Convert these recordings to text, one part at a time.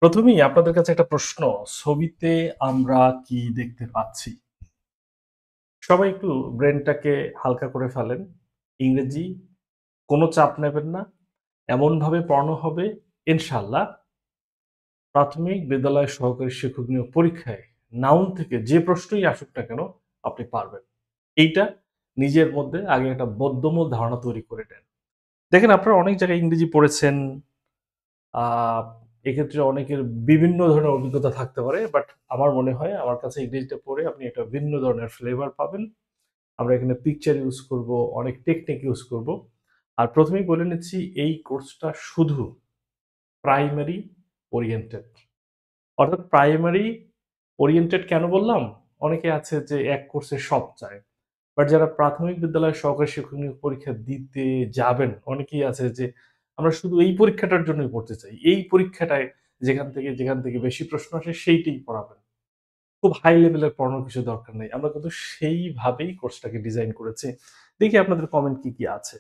প্রথমেই আপনাদের কাছে একটা প্রশ্ন, ছবিতে আমরা কি দেখতে পাচ্ছি? সবাই একটু ব্রেইনটাকে হালকা করে ফেলেন। ইংরেজি কোনো চাপ নেবেন না। এমনভাবে পড়ানো হবে ইনশাআল্লাহ প্রাথমিক বিদ্যালয় সহকারী শিক্ষক নিয়োগ পরীক্ষায় নাউন থেকে যে প্রশ্নই আসুক না কেন আপনি পারবেন। এইটা নিজের মধ্যে আগে একটা বোধগম্য ধারণা তৈরি করে নেন। দেখেন আপনারা অনেক জায়গায় ইংরেজি পড়েছেন, আ এক্ষেত্রে অনেকের বিভিন্ন ধরনের অভিজ্ঞতা থাকতে পারে। বাট আমার মনে হয় আমার কাছে ইংরেজিটা পড়ে আপনি একটা ভিন্ন ধরনের ফ্লেভার পাবেন। আমরা এখানে পিকচার ইউজ করব, অনেক টেকনিক ইউজ করব। আর ১ম এই বলে নিচ্ছি এই কোর্সটা শুধু প্রাইমারি ওরিয়েন্টেড। অর্থাৎ প্রাইমারি ওরিয়েন্টেড কেন বললাম? অনেকে আছে যে এক কোর্সে সব চায়। বাট যারা প্রাথমিক বিদ্যালয়ের সহকারী শিক্ষক নিয়োগ পরীক্ষা দিতে যাবেন, অনেকেই আছে যে আমরা শুধু এই পরীক্ষাটার জন্যই পড়তে চাই। এই পরীক্ষাটায় যেখান থেকে বেশি প্রশ্ন আসে সেইটিই পড়াবেন। খুব হাই লেভেলের পড়ানোর কিছু দরকার নেই। আমরা কিন্তু সেইভাবেই কোর্সটাকে ডিজাইন করেছি। দেখি আপনাদের কমেন্ট কি আছে?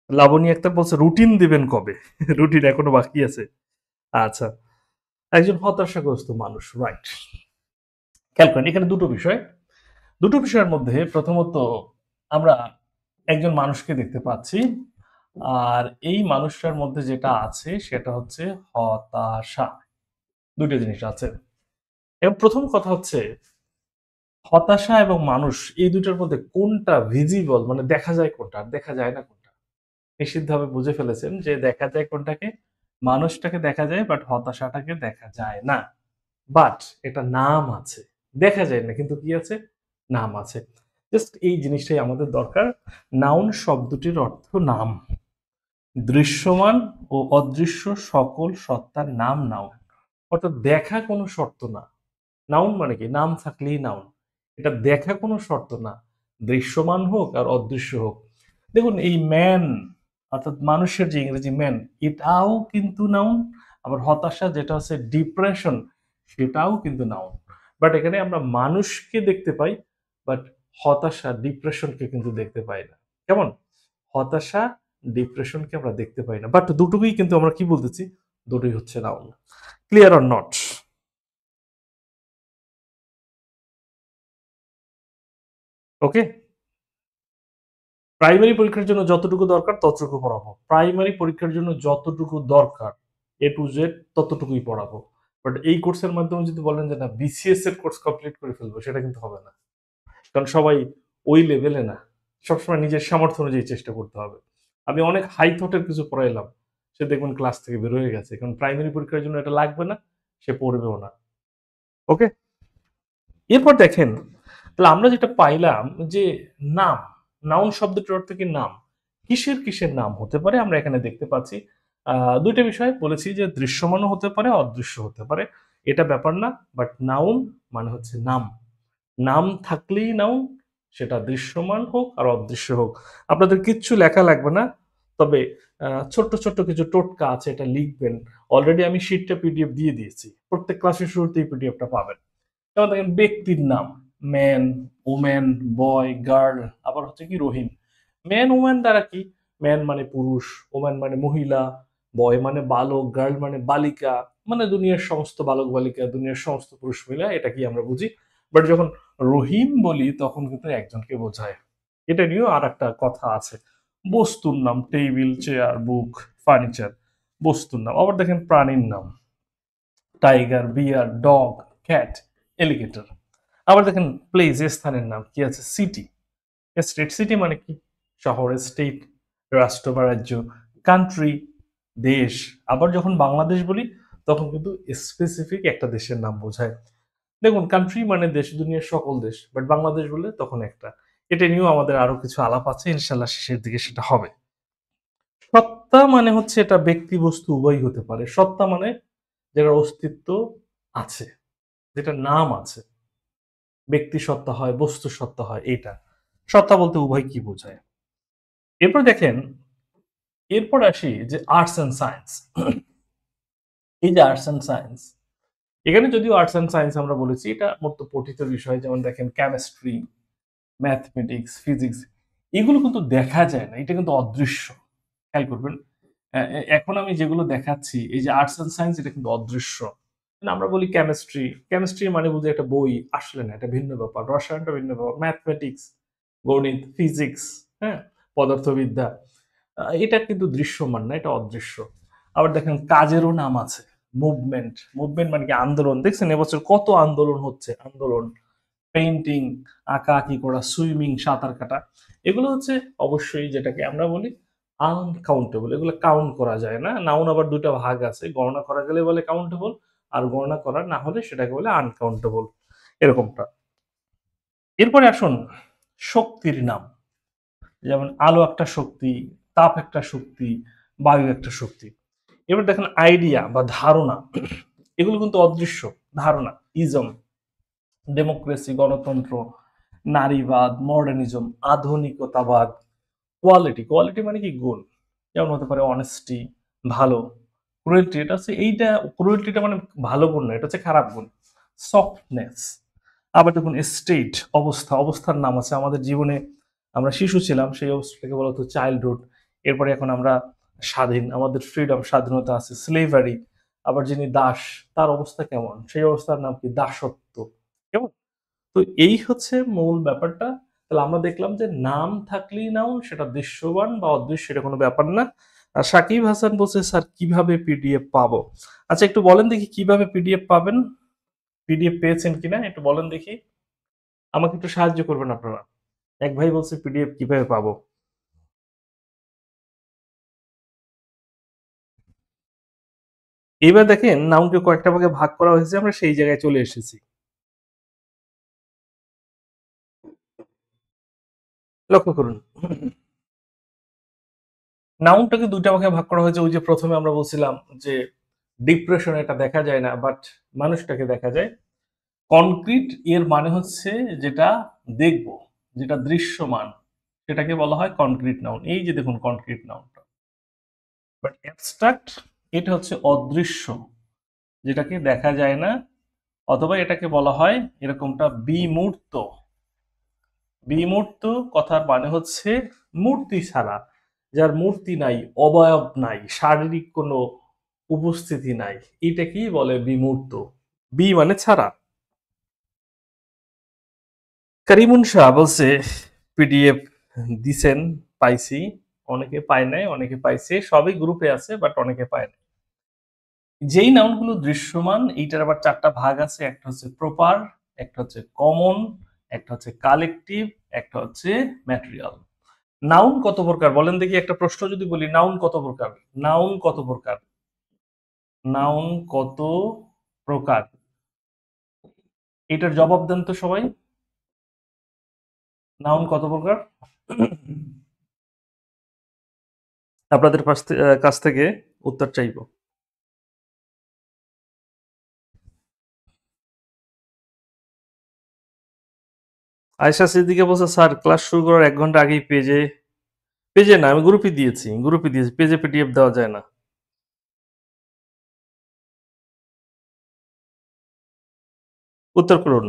লাবণী আক্তার বলছে, "রুটিন দিবেন কবে?" রুটিন এখনো বাকি আছে। আচ্ছা। একজন হতাশাগ্রস্ত মানুষ, রাইট। খেয়াল করেন এখানে ২ টো বিষয়। ২ টো বিষয়ের মধ্যে প্রথমত আমরা একজন মানুষকে দেখতে পাচ্ছি। আর এই মানুষটার মধ্যে যেটা আছে সেটা হচ্ছে হতাশা। ২ টা জিনিস আছে। এবং ১ম কথা হচ্ছে হতাশা এবং মানুষ এই ২ টার মধ্যে কোনটা ভিজিবল মানে দেখা যায় কোনটা আর দেখা যায় না কোনটা? নিশ্চিতভাবে বুঝে ফেলেছেন যে দেখা যায় কোনটাকে? মানুষটাকে দেখা যায় বাট হতাশাটাকে দেখা যায় না। বাট এটা নাম আছে। দেখা যায় না কিন্তু কি আছে? নাম আছে। জাস্ট এই জিনিসটাই আমাদের দরকার। নাউন শব্দটির অর্থ নাম। দৃশ্যমান ও অদৃশ্য সকল সত্তার নাম নাউন। অর্থাৎ দেখা কোনো শর্ত না। নাউন মানে কি? নাম থাকলেই নাউন। এটা দেখা কোনো শর্ত না। দৃশ্যমান হোক আর অদৃশ্য হোক। দেখুন এই ম্যান অর্থাৎ মানুষের যে ইংরেজি ম্যান এটাও কিন্তু নাউন। আবার হতাশা যেটা হচ্ছে ডিপ্রেশন সেটাও কিন্তু নাউন। বাট এখানে আমরা মানুষকে দেখতে পাই বাট হতাশা, ডিপ্রেশনকে কিন্তু দেখতে পাই না। কেমন? হতাশা, ডিপ্রেশনকে আমরা দেখতে পাই না। বাট দুটোকেই কিন্তু আমরা কি বলতেছি? দুটোই হচ্ছে noun. Clear or not? Okay? Primary পরীক্ষার জন্য যতটুকু দরকার ততটুকু পড়াবো। প্রাইমারি পরীক্ষার জন্য যতটুকু দরকার A to Z ততটুকুই পড়াবো। বাট এই কোর্সের মাধ্যমে যদি বলেন যে না BCS এর কোর্স কমপ্লিট করে ফেলবো সেটা কিন্তু হবে না। কারণ সবাই ওই লেভেলে না। সবসময় নিজের সামর্থ্য অনুযায়ী চেষ্টা করতে হবে। আমি অনেক হাই থট এর কিছু পড়াইলাম। সে দেখবেন ক্লাস থেকে বের হয়ে গেছে। কারণ প্রাইমারি পরীক্ষার জন্য এটা লাগবে না, সে পড়বেও না। ওকে? এরপর দেখেন, তাহলে আমরা যেটা পাইলাম যে নাম, নাউন শব্দটির অর্থ কি নাম। কিসের নাম হতে পারে আমরা এখানে দেখতে পাচ্ছি। ২ টা বিষয় বলেছি যে দৃশ্যমানও হতে পারে, অদৃশ্য হতে পারে। এটা ব্যাপার না। বাট নাউন মানে হচ্ছে নাম। নাম থাকলেই নাউন, সেটা দৃশ্যমান হোক আর অদৃশ্য হোক। আপনাদের কিচ্ছু লেখা লাগবে না। তবে ছোট্ট কিছু টোটকা আছে এটা লিখবেন। অলরেডি আমি শিটটা পিডিএফ দিয়ে দিয়েছি। প্রত্যেক ক্লাসের শুরুতেই পিডিএফটা পাবেন। যেমন দেখেন ব্যক্তির নাম ম্যান, ওম্যান, বয়, গার্ল আবার হচ্ছে কি রহিম। ম্যান, ওম্যান দ্বারা কি? ম্যান মানে পুরুষ, ওম্যান মানে মহিলা, বয় মানে বালক, গার্ল মানে বালিকা, মানে দুনিয়ার সমস্ত বালক বালিকা, দুনিয়ার সমস্ত পুরুষ মহিলা এটা কি আমরা বুঝি। বাট যখন রহিম বলি তখন কিন্তু একজনকে বোঝায়। এটা নিয়েও আর একটা কথা আছে। বস্তুর নাম টেবিল, চেয়ার, বুক, ফার্নিচার বস্তুর নাম। আবার দেখেন প্রাণীর নাম টাইগার, বিয়ার, ডগ, ক্যাট, এলিগেটর। আবার দেখেন প্লেস স্থানের নাম কি আছে? সিটি। স্টেট সিটি মানে কি? শহর, স্টেট, রাষ্ট্র বা রাজ্য, কান্ট্রি, দেশ। আবার যখন বাংলাদেশ বলি তখন কিন্তু স্পেসিফিক একটা দেশের নাম বোঝায়। দেখুন কান্ট্রি মানে দেশ, দুনিয়ার সকল দেশ। বাট বাংলাদেশ বললে তখন একটা। এটা নিয়েও আমাদের আরো কিছু আলাপ আছে। ইনশাআল্লাহ শেষের দিকে সেটা হবে। সত্তা মানে হচ্ছে এটা ব্যক্তি বস্তু উভয়ই হতে পারে। সত্তা মানে যেটার অস্তিত্ব আছে, যেটার নাম আছে। ব্যক্তি সত্তা হয়, বস্তু সত্তা হয় এইটা। সত্তা বলতে উভয় কি বোঝায়? এরপর দেখেন, এরপর আসি যে আর্টস অ্যান্ড সায়েন্স। এই যে আর্টস অ্যান্ড সায়েন্স, এখানে যদিও আর্টস অ্যান্ড সায়েন্স আমরা বলেছি এটা মূলত পঠিত বিষয় যেমন দেখেন কেমিস্ট্রি, ম্যাথমেটিক্স, ফিজিক্স এগুলো কিন্তু দেখা যায় না। এটা কিন্তু অদৃশ্য। খেয়াল করবেন। এখন আমি যেগুলো দেখাচ্ছি এই যে আর্টস অ্যান্ড সায়েন্স এটা কিন্তু অদৃশ্য। না আমরা বলি কেমিস্ট্রি, কেমিস্ট্রি মানে বুঝি একটা বই, আসলে না, এটা ভিন্ন ব্যাপার। রসায়নটা ভিন্ন ব্যাপার। ম্যাথমেটিক্স, গণিত, ফিজিক্স, হ্যাঁ? পদার্থবিদ্যা। এটা কিন্তু দৃশ্যমান না, এটা অদৃশ্য। আবার দেখেন কাজেরও নাম আছে। মুভমেন্ট, মুভমেন্ট মানে কি আন্দোলন। দেখছেন এবছর কত আন্দোলন হচ্ছে, আন্দোলন। পেইন্টিং, আঁকাআঁকি করা, সুইমিং, সাঁতার কাটা। এগুলো হচ্ছে অবশ্যই যেটাকে আমরা বলি আনকাউন্টেবল। এগুলো কাউন্ট করা যায় না। নাউন আবার ২ টা ভাগ আছে। গণনা করা গেলে বলে কাউন্টেবল, আর গণনা করা না হলে সেটাকে বলে আনকাউন্টেবল। এরকমটা। এরপরে আসুন শক্তির নাম। যেমন আলো একটা শক্তি, তাপ একটা শক্তি, বায়ু একটা শক্তি। এবার দেখেন আইডিয়া বা ধারণা, এগুলো কিন্তু অদৃশ্য ধারণা। ইজম, ডেমোক্রেসি, গণতন্ত্র, নারীবাদ, মডার্নিজম, আধুনিকতাবাদ, কোয়ালিটি, কোয়ালিটি মানে কি গুণ। যেমন হতে পারে অনেস্টি, ভালো। ক্রুয়েলটি এটা হচ্ছে এইটা, ক্রুয়েলটিটা মানে ভালো গুণ না, এটা হচ্ছে খারাপ গুণ। সফটনেস। আবার দেখুন স্টেট, অবস্থা, অবস্থার নাম আছে আমাদের জীবনে। আমরা শিশু ছিলাম, সেই অবস্থাটাকে বলা হতো চাইল্ডহুড। এরপরে এখন আমরা স্বাধীন, আমাদের ফ্রিডম, স্বাধীনতা আছে। স্লেভারি, আবার যিনি দাস তার অবস্থা কেমন, সেই অবস্থার নাম কি দাসত্ব। কেমন? তো এই হচ্ছে মূল ব্যাপারটা। তাহলে আমরা দেখলাম যে নাম থাকলেই নাউন, সেটা দৃশ্যমান বা অদৃশ্য এটা কোনো ব্যাপার না। আর সাকিব হাসান বলছে স্যার কিভাবে পিডিএফ পাবো? আচ্ছা একটু বলেন দেখি কিভাবে পিডিএফ পাবেন? পিডিএফ পেয়েছেন কিনা একটু বলেন দেখি। আমাকে একটু সাহায্য করবেন আপনারা। এক ভাই বলছে পিডিএফ কিভাবে পাবো? এবার দেখেন নাউনকে কয়েকটা ভাগে ভাগ করা হয়েছে, আমরা সেই জায়গায় চলে এসেছি। লক্ষ্য করুন। নাউনটাকে ২ টা ভাগে ভাগ করা হয়েছে। ওই যে ১ম এ আমরা বলছিলাম যে ডিপ্রেশন এটা দেখা যায় না, বাট মানুষটাকে দেখা যায়। কনক্রিট এর মানে হচ্ছে যেটা দেখব, যেটা দৃশ্যমান, সেটাকে বলা হয় কনক্রিট নাউন। এই যে দেখুন কনক্রিট নাউনটা। বাট অ্যাবস্ট্রাক্ট এটা হচ্ছে অদৃশ্য, যেটাকে দেখা যায় না, অথবা এটাকে বলা হয় এরকমটা বিমূর্ত। বিমূর্ত কথার মানে হচ্ছে মূর্তি ছাড়া, যার মূর্তি নাই, অবয়ব নাই, শারীরিক কোনো উপস্থিতি নাই। এটাকেই বলে বিমূর্ত। বি মানে ছাড়া। করিমুন শাহ বলছে পিডিএফ দিছেন, পাইছি। অনেকে পায় নাই, অনেকে পাইছে। সবই গ্রুপে আছে বাট অনেকে পায় নাই। যেই নাউনগুলো দৃশ্যমান এইটার আবার ৪ টা ভাগ আছে। একটা হচ্ছে প্রপার, একটা হচ্ছে কমন, একটা হচ্ছে কালেকটিভ, একটা হচ্ছে ম্যাটেরিয়াল। নাউন কত প্রকার বলেন দেখি, একটা প্রশ্ন যদি বলি নাউন কত প্রকার? নাউন কত প্রকার? নাউন কত প্রকার? এটার জবাব দেন তো সবাই। নাউন কত প্রকার? আপনাদের কাছ থেকে উত্তর চাইবো। আয়েশা সিদ্দিকা বলছে স্যার ক্লাস শুরু করার ১ ঘন্টা আগেই পেজে না, আমি গ্রুপে দিয়েছি। পেজে পিডিএফ দেওয়া যায় না। উত্তর করুন।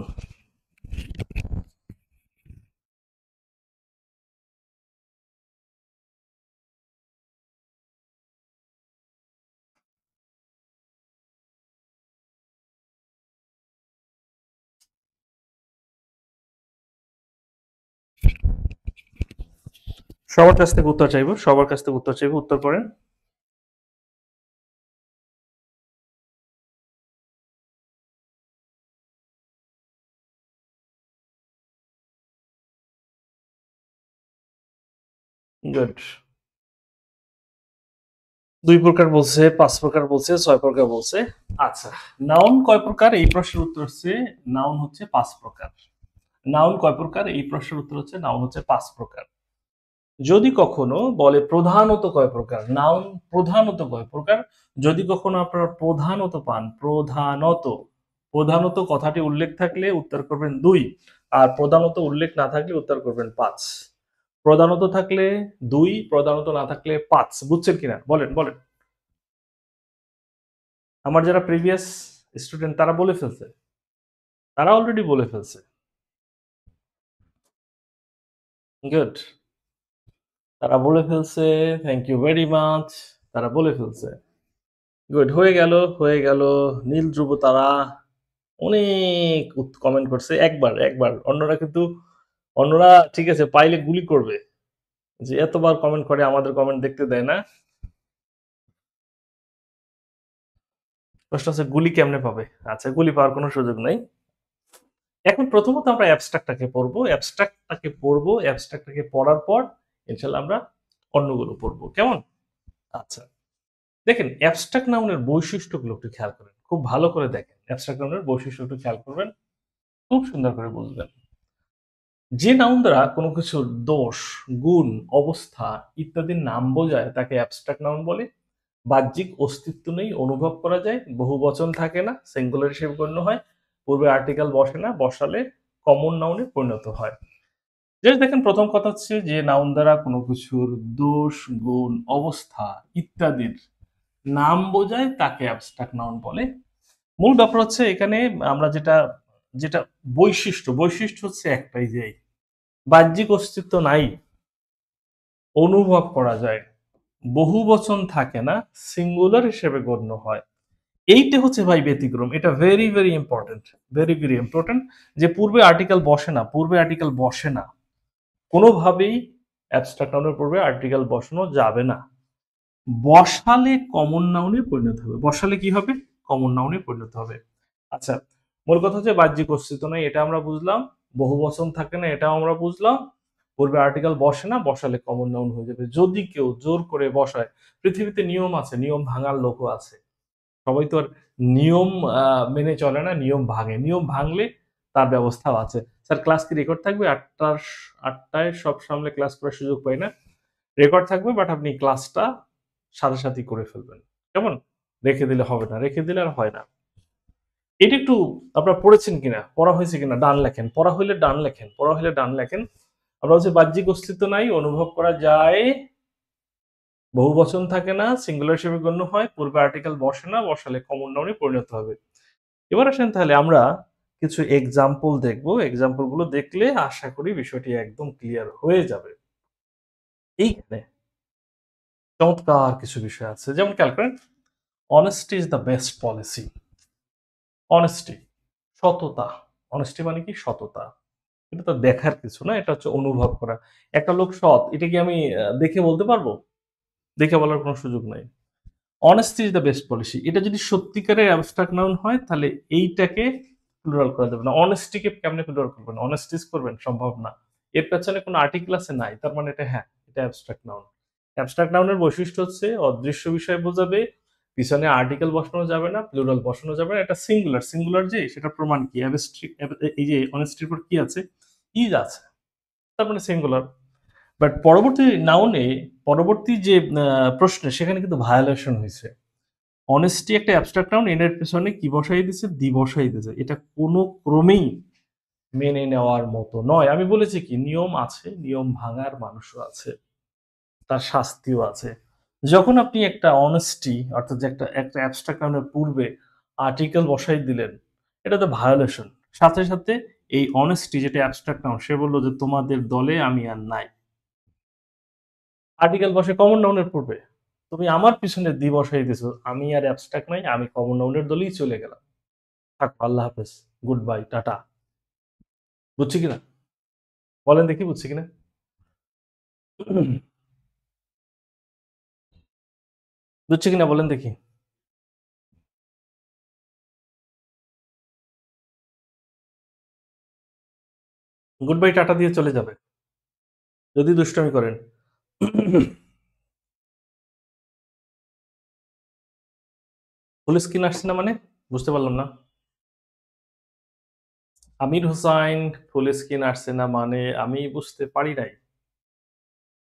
সবার কাছ থেকে উত্তর চাইবো, সবার কাছ থেকে উত্তর চাইবো। উত্তর করেন। গুড। ২ প্রকার বলছে, ৫ প্রকার বলছে, ৬ প্রকার বলছে। আচ্ছা, নাউন কয় প্রকার? এই প্রশ্নের উত্তর হচ্ছে নাউন হচ্ছে ৫ প্রকার। নাউন কয় প্রকার? এই প্রশ্নের উত্তর হচ্ছে নাউন হচ্ছে ৫ প্রকার। যদি কখনো বলে প্রধানত কয় প্রকার? নাউন প্রধানত কয় প্রকার? যদি কখনো আপনারা প্রধানত পান, প্রধানত কথাটি উল্লেখ থাকলে উত্তর করবেন ২, আর প্রধানত উল্লেখ না থাকলে উত্তর করবেন ৫। প্রধানত থাকলে ২, প্রধানত না থাকলে ৫। বুঝছেন কিনা? বলেন। আমার যারা প্রিভিয়াস স্টুডেন্ট তারা বলে ফেলছে। তারা অলরেডি বলে ফেলছে। গুড। তারা বলে ফেলছে। Thank you very much. তারা বলে ফেলছে। গুড হয়ে গেল, হয়ে গেল। নীল ধ্রুব তারা অনেক কমেন্ট করছে। একবার। অন্যরা ঠিক আছে পাইলে গুলি করবে। যে এতবার কমেন্ট করে আমাদের কমেন্ট দেখতে দেয় না। প্রশ্ন হচ্ছে গুলি কেমনে পাবে? আচ্ছা গুলি পাওয়ার কোনো সুযোগ নাই। এখন প্রথমত আমরা অ্যাবস্ট্রাক্টটাকে পড়বো। অ্যাবস্ট্রাক্টটাকে পড়ার পর ইনশাআল্লাহ আমরা অন্যগুলো পড়বো। কেমন? আচ্ছা। দেখেন অ্যাবস্ট্রাক্ট নাউনের বৈশিষ্ট্যগুলো একটু খেয়াল করেন। খুব ভালো করে দেখেন। অ্যাবস্ট্রাক্ট নাউনের বৈশিষ্ট্য একটু খেয়াল করবেন। খুব সুন্দর করে বুঝবেন। যে নাউন দ্বারা কোনো কিছুর দোষ, গুণ, অবস্থা ইত্যাদির নাম বোঝায় তাকে অ্যাবস্ট্রাক্ট নাউন বলে। বাহ্যিক অস্তিত্ব নেই, অনুভব করা যায়, বহুবচন থাকে না, সিঙ্গুলার হিসেবে গণ্য হয়, পূর্বে আর্টিকেল বসে না, বসালে কমন নাউনে পরিণত হয়। জাস্ট দেখেন প্রথম কথা হচ্ছে যে নাউন দ্বারা কোনো কিছুর দোষ, গুণ, অবস্থা ইত্যাদির নাম বোঝায় তাকে অ্যাবস্ট্রাক্ট নাউন বলে। মূল ব্যাপার হচ্ছে এখানে আমরা যেটা যেটা বৈশিষ্ট্য হচ্ছে একটাই যে বাহ্যিক অস্তিত্ব নাই, অনুভব করা যায়, বহুবচন থাকে না, সিঙ্গুলার হিসেবে গণ্য হয়। এইটা হচ্ছে ভাই ব্যতিক্রম। এটা ভেরি ইম্পর্টেন্ট। ভেরি ইম্পর্টেন্ট যে পূর্বে আর্টিকেল বসে না। কোনোভাবেই অ্যাবস্ট্রাক্ট নাউনের পূর্বে আর্টিকেল বসানো যাবে না। বসালে কমন নাউনে পরিণত হবে। বসালে কি হবে? কমন নাউনে পরিণত হবে। আচ্ছা, মূল কথা হচ্ছে বাহ্যিক অস্তিত্ব নাই এটা আমরা বুঝলাম। বহুবচন থাকে না এটাও আমরা বুঝলাম। পূর্বে আর্টিকেল বসে না, বসালে কমন নাউন হয়ে যাবে। যদি কেউ জোর করে বসায়, পৃথিবীতে নিয়ম আছে, নিয়ম ভাঙার লোকও আছে। সবাই তো আর নিয়ম মেনে চলে না, নিয়ম ভাঙে। নিয়ম ভাঙলে তার ব্যবস্থাও আছে। স্যার ক্লাস কি রেকর্ড থাকবে? ৮টায় সব সামলে ক্লাস করার সুযোগ পাই না। রেকর্ড থাকবে বাট আপনি ক্লাসটা সাথে করে ফেলবেন। কেমন? রেখে দিলে হবে না। রেখে দিলে আর হয় না। এটা একটু আপনারা পড়েছেন কিনা? পড়া হয়েছে কিনা? ডান লেখেন। পড়া হইলে ডান লেখেন। পড়া হইলে ডান লেখেন। আমরা হচ্ছে বাহ্যিক অস্তিত্ব নাই, অনুভব করা যায়, বহুবচন থাকে না, সিঙ্গুলার হিসেবে গণ্য হয়, পূর্বে আর্টিকেল বসে না, বসালে কমন নাউনে পরিণত হবে। এবার আসেন তাহলে আমরা কিছু এক্সাম্পল দেখব। এক্সাম্পল গুলো দেখলে আশা করি বিষয়টি একদম ক্লিয়ার হয়ে যাবে। এইখানে চমৎকার কিছু বিষয় আছে। যেমন খেয়াল করেন, honesty is the best policy. honesty সততা। honesty মানে কি? সততা। এটা তো দেখার কিছু না, এটা হচ্ছে অনুভব করা। একটা লোক সৎ, এটা কি আমি দেখে বলতে পারবো? দেখে বলার কোনো সুযোগ নাই। honesty is the best policy এটা যদি সত্যিকারের অ্যাবস্ট্রাক্ট নাউন হয় তাহলে এইটাকে প্লুরাল করা যাবে না। honesty কে কেমনে প্লুরাল করবেন? honesties করবেন? সম্ভব না। এর পেছনে কোনো আর্টিকেল আছে? নাই। তার মানে এটা হ্যাঁ, এটা অ্যাবস্ট্রাক্ট নাউন। অ্যাবস্ট্রাক্ট নাউনের বৈশিষ্ট্য হচ্ছে অদৃশ্য বিষয় বোঝাবে, পিছনে আর্টিকেল বসানো যাবে না, প্লুরাল বসানো যাবে না। এটা সিঙ্গুলার। সিঙ্গুলার যে সেটার প্রমাণ কি? এই যে honesty এর পর কি আছে? is আছে। তার মানে সিঙ্গুলার। বাট পরবর্তী যে প্রশ্নে সেখানে কিন্তু ভায়োলেশন হইছে। অনেস্টি একটা অ্যাবস্ট্রাক্ট নাউন, এর পেছনে কি বসাই দিছে? দি বসাই দিছে। এটা কোনো ক্রমেই মেনে নেওয়ার মতো নয়। আমি বলেছি কি নিয়ম আছে, নিয়ম ভাঙার মানুষও আছে। তার শাস্তিও আছে। যখন আপনি একটা অনেস্টি অর্থাৎ যে একটা অ্যাবস্ট্রাক্ট নাউনের পূর্বে আর্টিকেল বসাই দিলেন, এটা তো ভায়োলেশন। সাথে এই অনেস্টি যেটা অ্যাবস্ট্রাক্ট নাউন সে বলল যে তোমাদের দলে আমি আর নাই। আর্টিকেল বসে কমন নাউনের পূর্বে। তুমি আমার পিছনে দি বসাই দিছো। আমি আর অ্যাবস্ট্রাক্ট নাই, আমি কমন নাউনের দলেই চলে গেলাম। থাক আল্লাহ হাফেজ। Good bye, tata. বুঝছি কিনা? বলেন দেখি বুঝছি কিনা? বুঝছি কিনা বলেন দেখি? গুড বাই টাটা দিয়ে চলে যাবে। যদি দুষ্টামি করেন। ফুল স্ক্রিন আসছে না মানে? বুঝতে পারলাম না। আমির হোসাইন ফুল স্ক্রিন আসছে না মানে আমি বুঝতে পারি নাই।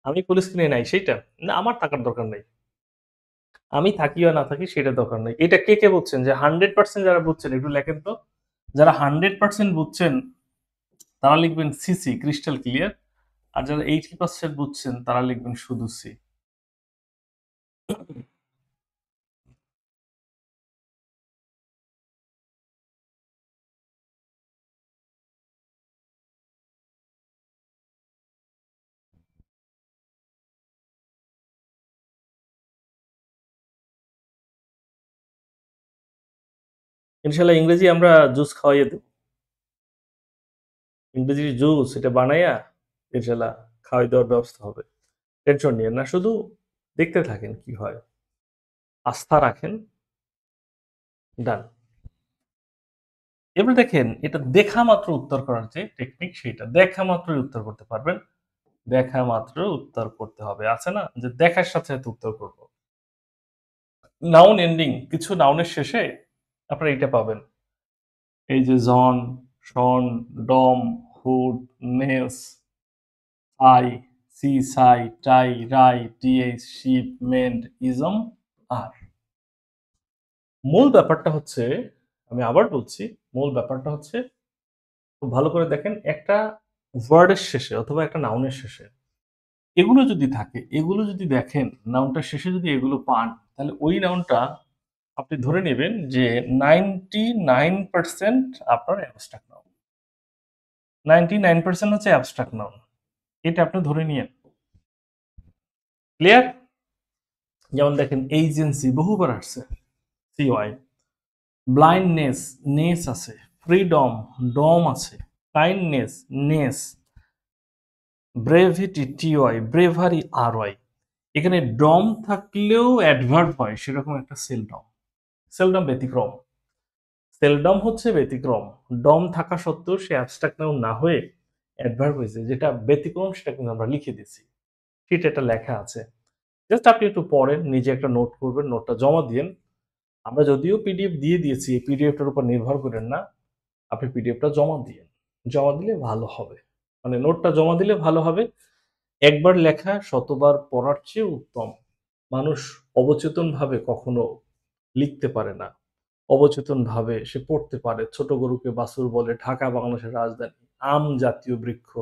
আমি ফুল স্ক্রিনে নাই সেইটা? না আমার থাকার দরকার নাই। আমি থাকি বা না থাকি সেটা দরকার নাই। এটা কে বুঝছেন? যে 100% যারা বুঝছেন একটু লেখেন তো। যারা 100% বুঝছেন তারা লিখবেন সিসি ক্রিস্টাল ক্লিয়ার। আর যারা 80% বুঝছেন তারা লিখবেন শুধু সি। ইনশাল্লাহ ইংরেজি আমরা জুস খাওয়াইয়ে দেব। ইংরেজি জুস এটা বানাইয়া ইনশাল্লাহ খাওয়াই দেওয়ার ব্যবস্থা হবে। টেনশন নিয়েন না। শুধু দেখতে থাকেন কি হয়। আস্থা রাখেন। ডান। এবার দেখেন এটা দেখা মাত্র উত্তর করার যে টেকনিক সেইটা। দেখা মাত্রই উত্তর করতে পারবেন। দেখা মাত্র উত্তর করতে হবে। আছে না? যে দেখার সাথে, সাথে উত্তর করব। নাউন এন্ডিং কিছু নাউনের শেষে আপনারা এইটা পাবেন। এই যে জন, শন, ডম, hood, নেস, I, C, Sai, tie, Rai, TH, sheep, mend, ism, আর। মূল ব্যাপারটা হচ্ছে, আমি আবার বলছি, মূল ব্যাপারটা হচ্ছে খুব ভালো করে দেখেন একটা ওয়ার্ডের শেষে অথবা একটা নাউনের শেষে এগুলো যদি থাকে, এগুলো যদি দেখেন, নাউনটার শেষে যদি এগুলো পান, তাহলে ওই নাউনটা আপনি ধরে নেবেন যে 99% আপনার অ্যাবস্ট্রাক্ট নাউন। 99% হচ্ছে অ্যাবস্ট্রাক্ট নাউন। এটা আপনি ধরে নিয়েন। ক্লিয়ার? যেমন দেখেন এইজেন্সি বহুবার আসছে, সিওয়াই। ব্লাইন্ডনেস, নেস আছে। ফ্রিডম, ডম আছে। Kindness, ness. Brevity, TY. Bravery, RY. এখানে ডম থাকলেও অ্যাডভার্ব হয়, সেরকম একটা সেলডম। সেলডম ব্যতিক্রম। সেলডম হচ্ছে ব্যতিক্রম। ডম থাকা সত্ত্বেও সে অ্যাবস্ট্রাক্ট নাউন না হয়ে অ্যাডভার্ব হয়েছে, যেটা ব্যতিক্রম সেটা কিন্তু আমরা লিখে দিছি। সেটা এটা লেখা আছে। জাস্ট আপনি একটু পড়েন, নিজে একটা নোট করবেন, নোটটা জমা দিয়েন। আমরা যদিও পিডিএফ দিয়ে দিয়েছি, এই পিডিএফটার উপর নির্ভর করেন না। আপনি পিডিএফটা জমা দিয়েন। জমা দিলে ভালো হবে। মানে নোটটা জমা দিলে ভালো হবে। একবার লেখা শতবার পড়ার চেয়ে উত্তম। মানুষ অবচেতনভাবে কখনো লিখতে পারে না। অবচেতনভাবে সে পড়তে পারে। ছোট গরুকে বাছুর বলে, ঢাকা বাংলাদেশের রাজধানী, আম জাতীয় বৃক্ষ।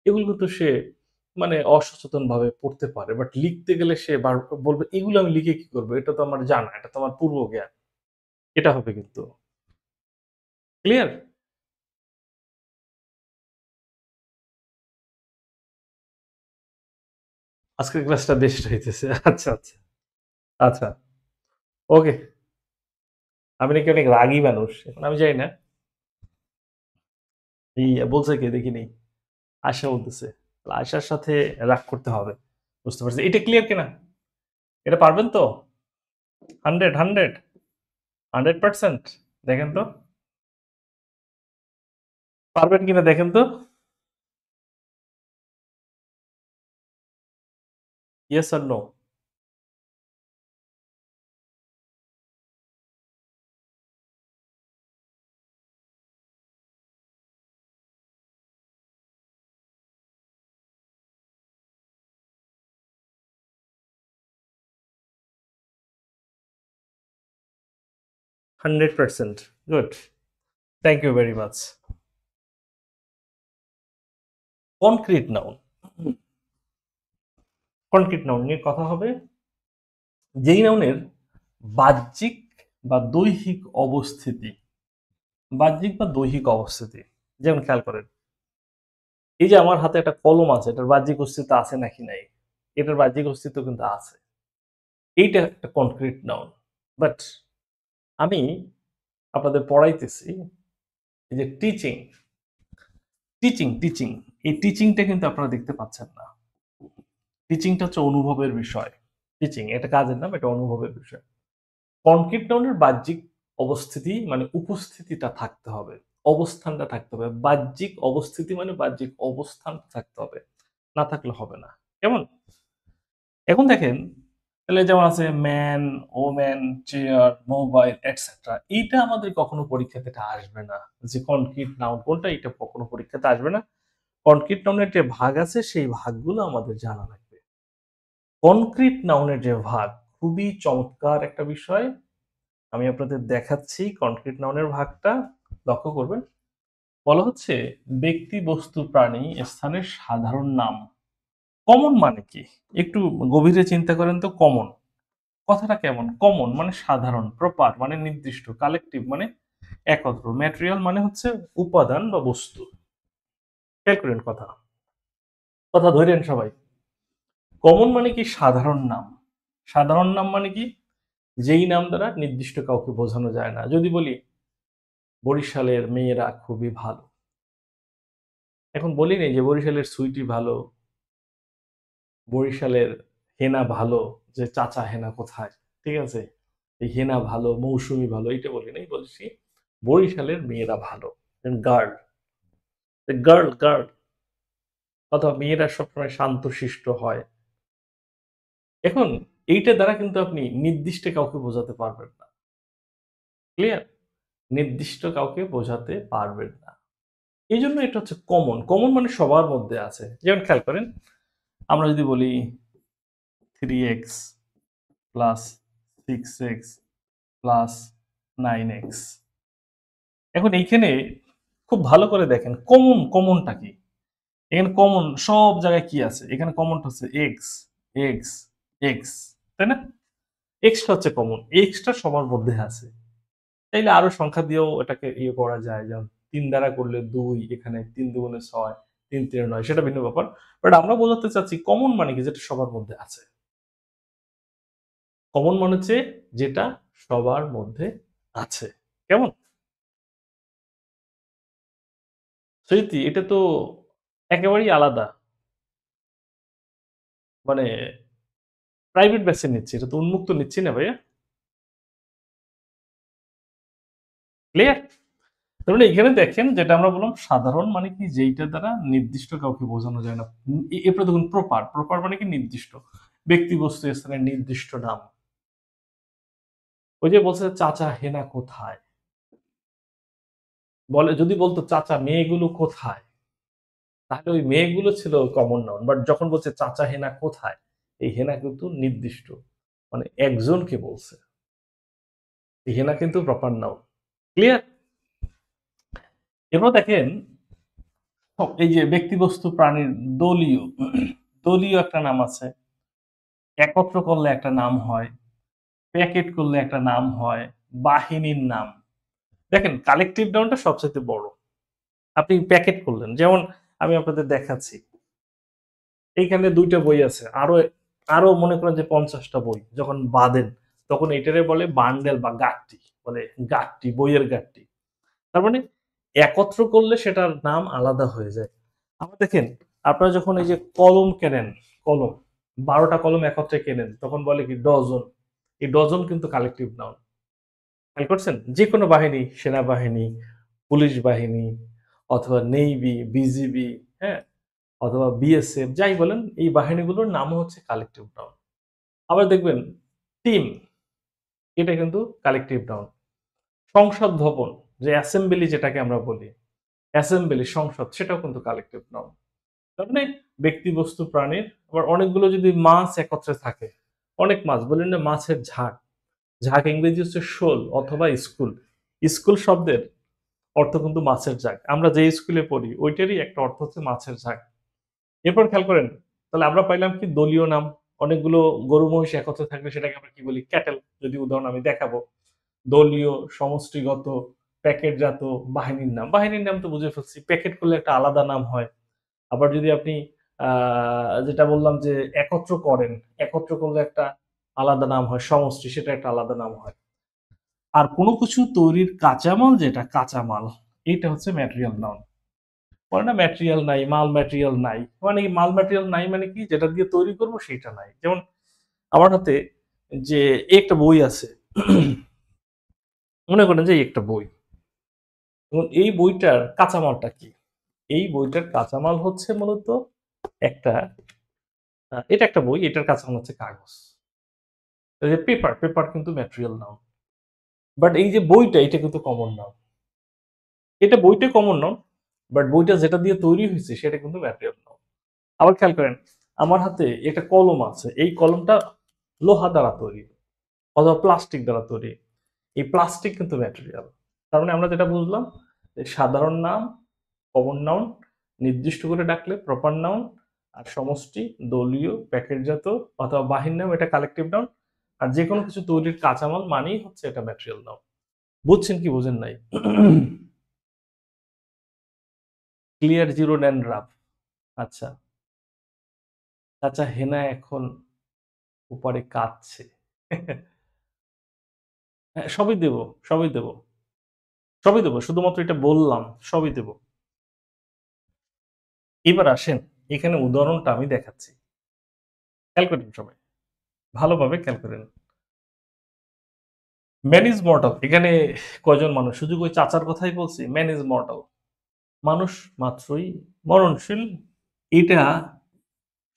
এগুলো কিন্তু সে মানে অসচেতনভাবে পড়তে পারে। বাট লিখতে গেলে সে বলবে, "এগুলো আমি লিখে কি করব? এটা তো আমার জানা, এটা তো আমার পূর্ব জ্ঞান।" এটা হবে কিন্তু। ক্লিয়ার? আজকের ক্লাসটা বেস্ট হইতেছে। আচ্ছা, আচ্ছা। আচ্ছা, ওকে। আমি নাকি অনেক রাগী মানুষ। এখন আমি জানি না। এই বলছে কে দেখি নেই। আয়শা বলতেছে। আয়শার সাথে রাগ করতে হবে। বুঝতে পারছি। এটা ক্লিয়ার কিনা? এটা পারবেন তো? 100, 100, 100%? দেখেন তো। পারবেন কিনা দেখেন তো। ইয়েস আর no? 100%. Good. Thank you very much. Concrete noun. Concrete noun নিয়ে কথা হবে। যেই নাউনের বাহ্যিক বা দৈহিক অবস্থিতি, বাহ্যিক বা দৈহিক অবস্থিতি, যেমন খেয়াল করেন, এই যে আমার হাতে একটা কলম আছে, এটার বাহ্যিক অস্তিত্ব আছে নাকি নাই? এটার বাহ্যিক অস্তিত্ব কিন্তু আছে। এইটা একটা কনক্রিট নাউন। বাট আমি আপনাদের পড়াইতেছি এই যে টিচিং, টিচিং, এই টিচিংটা কিন্তু আপনারা দেখতে পাচ্ছেন না। টিচিংটা হচ্ছে অনুভবের বিষয়। টিচিং এটা কাজের নাম, এটা অনুভবের বিষয়। কনক্রিট নাউনের বাহ্যিক অবস্থিতি মানে উপস্থিতিটা থাকতে হবে, অবস্থানটা থাকতে হবে। বাহ্যিক অবস্থিতি মানে বাহ্যিক অবস্থানটা থাকতে হবে, না থাকলে হবে না। কেমন? এখন দেখেন, তাহলে যেমন আছে man, woman, chair, mobile, etcetera. এইটা আমাদের কখনো পরীক্ষাতে এটা আসবে না। যে কনক্রিট নাউন কোনটা, এটা কখনো পরীক্ষাতে আসবে না। কনক্রিট নাউনের যে ভাগ আছে সেই ভাগগুলো আমাদের জানা লাগবে। কনক্রিট নাউনের যে ভাগ খুবই চমৎকার একটা বিষয়। আমি আপনাদের দেখাচ্ছি কনক্রিট নাউনের ভাগটা। লক্ষ্য করবেন। বলা হচ্ছে ব্যক্তি, বস্তু, প্রাণী, স্থানের সাধারণ নাম। কমন মানে কি? একটু গভীরে চিন্তা করেন তো। কমন কথাটা কেমন? কমন মানে সাধারণ, প্রপার মানে নির্দিষ্ট, কালেকটিভ মানে একত্র, ম্যাটেরিয়াল মানে হচ্ছে উপাদান বা বস্তু। খেয়াল করেন কথা। কথা ধরেন সবাই। কমন মানে কি? সাধারণ নাম। সাধারণ নাম মানে কি? যেই নাম দ্বারা নির্দিষ্ট কাউকে বোঝানো যায় না। যদি বলি বরিশালের মেয়েরা খুবই ভালো। এখন বলি নাই যে বরিশালের সুইটি ভালো, বরিশালের হেনা ভালো, যে চাচা হেনা কোথায়? ঠিক আছে? এই হেনা ভালো, মৌসুমী ভালো এইটা বলি নাই। বলছি বরিশালের মেয়েরা ভালো। গার্ল, গার্ল, গার্ল অথবা মেয়েরা সবসময় শান্তশিষ্ট হয়। এখন এইটা দ্বারা কিন্তু আপনি নির্দিষ্ট কাউকে বোঝাতে পারবেন না। ক্লিয়ার? নির্দিষ্ট কাউকে বোঝাতে পারবেন না। এইজন্য এটা হচ্ছে কমন। কমন মানে সবার মধ্যে আছে। যেমন খেয়াল করেন, আমরা যদি বলি 3x plus 6x plus 9x। এখন এইখানে খুব ভালো করে দেখেন কমনটা কি? এখানে কমন সব জায়গায় কি আছে? এখানে কমনটা হচ্ছে x, x, x, তাই না? x টা হচ্ছে কমন। x টা সবার মধ্যে আছে। চাইলে আরো সংখ্যা দিয়েও এটাকে ইয়ে করা যায়। যেমন ৩ দ্বারা করলে ২, এখানে ৩ দুগুণে ৬, ৩ তিনে ৯ সেটা ভিন্ন ব্যাপার। বাট আমরা বোঝাতে চাচ্ছি কমন মানে কি? যেটা সবার মধ্যে আছে। কমন মানে হচ্ছে যেটা সবার মধ্যে আছে। কেমন? স্মৃতি এটা তো একেবারেই আলাদা। মানে প্রাইভেট ব্যাচে নিচ্ছি। এটা তো উন্মুক্ত নিচ্ছি না ভাইয়া। ক্লিয়ার? তার মানে এখানে দেখেন যেটা আমরা বললাম সাধারণ মানে কি যেইটা দ্বারা নির্দিষ্ট কাউকে বোঝানো যায় না। এরপরে দেখুন প্রপার। প্রপার মানে কি নির্দিষ্ট। ব্যক্তি, বস্তু, স্থানের নির্দিষ্ট নাম। ওই যে বলছে চাচা হেনা কোথায়? বলে যদি বলতো চাচা মেয়েগুলো কোথায়? তাহলে ওই মেয়েগুলো ছিল কমন নাউন। বাট যখন বলছে চাচা হেনা কোথায়? এই হেনা কিন্তু নির্দিষ্ট। মানে একজনকে বলছে। এই হেনা কিন্তু প্রপার নাউন। ক্লিয়ার? এরপর দেখেন এই যে ব্যক্তিবস্তু প্রাণীর দলীয়, দলীয় একটা নাম আছে। একত্র করলে একটা নাম হয়, প্যাকেট করলে একটা নাম হয়, বাহিনীর নাম। দেখেন কালেকটিভ নাউনটা সবচাইতে বড়। আপনি প্যাকেট করলেন। যেমন আমি আপনাদের দেখাচ্ছি। এইখানে ২ টা বই আছে। আরো মনে করেন যে ৫০ টা বই যখন বাঁধেন, তখন এটারে বলে বান্ডেল বা গাঁটটি। বলে গাঁটটি, বইয়ের গাঁটটি। তার মানে একত্র করলে সেটার নাম আলাদা হয়ে যায়। আবার দেখেন, আপনারা যখন এই যে কলম কেনেন, কলম ১২ টা কলম একত্রে কেনেন, তখন বলে কি ডজন। এই ডজন কিন্তু কালেকটিভ নাউন। খেয়াল করছেন? যেকোনো বাহিনী, সেনাবাহিনী, পুলিশ বাহিনী অথবা নেইভি, বিজিবি, হ্যাঁ? অথবা বিএসএফ যাই বলেন, এই বাহিনীগুলোর নামও হচ্ছে কালেকটিভ নাউন। আবার দেখবেন টিম, এটা কিন্তু কালেকটিভ নাউন। সংসদ ভবন, যে অ্যাসেম্বলি যেটাকে আমরা বলি, অ্যাসেম্বলি সংসদ সেটাও কিন্তু কালেকটিভ নাউন। তার মানে ব্যক্তি, বস্তু, প্রাণীর আবার অনেকগুলো যদি মাছ একত্রে থাকে, অনেক মাছ বললেন না মাছের ঝাঁক। ঝাঁক ইংরেজি হচ্ছে শোল অথবা স্কুল। স্কুল শব্দের অর্থ কিন্তু মাছের ঝাঁক। আমরা যে স্কুলে পড়ি ওইটারই একটা অর্থ হচ্ছে মাছের ঝাঁক। এরপর খেয়াল করেন, তাহলে আমরা পাইলাম কি দলীয় নাম। অনেকগুলো গরু মহিষ একত্রে থাকলে সেটাকে আমরা কি বলি? ক্যাটেল। যদি উদাহরণ আমি দেখাবো। দলীয়, সমষ্টিগত, প্যাকেটজাত, বাহিনীর নাম। বাহিনীর নাম তো বুঝে ফেলছি। প্যাকেট করলে একটা আলাদা নাম হয়। আবার যদি আপনি আ যেটা বললাম যে একত্র করেন, একত্র করলে একটা আলাদা নাম হয়। সমষ্টি সেটা একটা আলাদা নাম হয়। আর কোন কিছু তৈরির কাঁচামাল যেটা কাঁচামাল, এইটা হচ্ছে ম্যাটেরিয়াল নাউন। বলে না ম্যাটেরিয়াল নাই, মাল ম্যাটেরিয়াল নাই। মানে কি মাল ম্যাটেরিয়াল নাই মানে কি? যেটা দিয়ে তৈরি করব সেইটা নাই। যেমন আমার হাতে যে একটা বই আছে। মনে করেন যে এই একটা বই। এবং এই বইটার কাঁচামালটা কি? এই বইটার কাঁচামাল হচ্ছে মূলত একটা এটা একটা বই, এটার কাঁচামাল হচ্ছে কাগজ। এই যে পেপার, পেপার কিন্তু ম্যাটেরিয়াল নাউন। বাট এই যে বইটা এটা কিন্তু কমন নাউন। এটা বইটা কমন নাউন, বাট বইটা যেটা দিয়ে তৈরি হইছে সেটা কিন্তু ম্যাটেরিয়াল নাউন। আবার খেয়াল করেন, আমার হাতে একটা কলম আছে। এই কলমটা লোহা দ্বারা তৈরি অথবা প্লাস্টিক দ্বারা তৈরি। এই প্লাস্টিক কিন্তু ম্যাটেরিয়াল। তার মানে আমরা যেটা বুঝলাম যে সাধারণ নাম, কমন নাউন, নির্দিষ্ট করে ডাকলে প্রপার নাউন, আর সমষ্টি, দলীয়, প্যাকেটজাত অথবা বাহির নাম এটা কালেকটিভ নাউন। আর যেকোনো কিছু তৈরির কাঁচামাল মানেই হচ্ছে এটা ম্যাটেরিয়াল নাউন। বুঝছেন কি বুঝেন নাই? ক্লিয়ার জিরো নেন রাফ। আচ্ছা। চাচা হেনা এখন উপরে কাঁদছে। হ্যাঁ, সবই দেব, সবই দেব। সবই দেবো, শুধুমাত্র এটা বললাম, সবই দেব। এবার আসেন, এখানে উদাহরণটা আমি দেখাচ্ছি। খেয়াল করেন সবাই, ভালোভাবে খেয়াল করেন। ম্যান ইজ মর্টাল, এখানে কয়জন মানুষ? শুধু ওই চাচার কথাই বলছি? ম্যান ইজ মর্টাল, মানুষ মাত্রই মরণশীল। এটা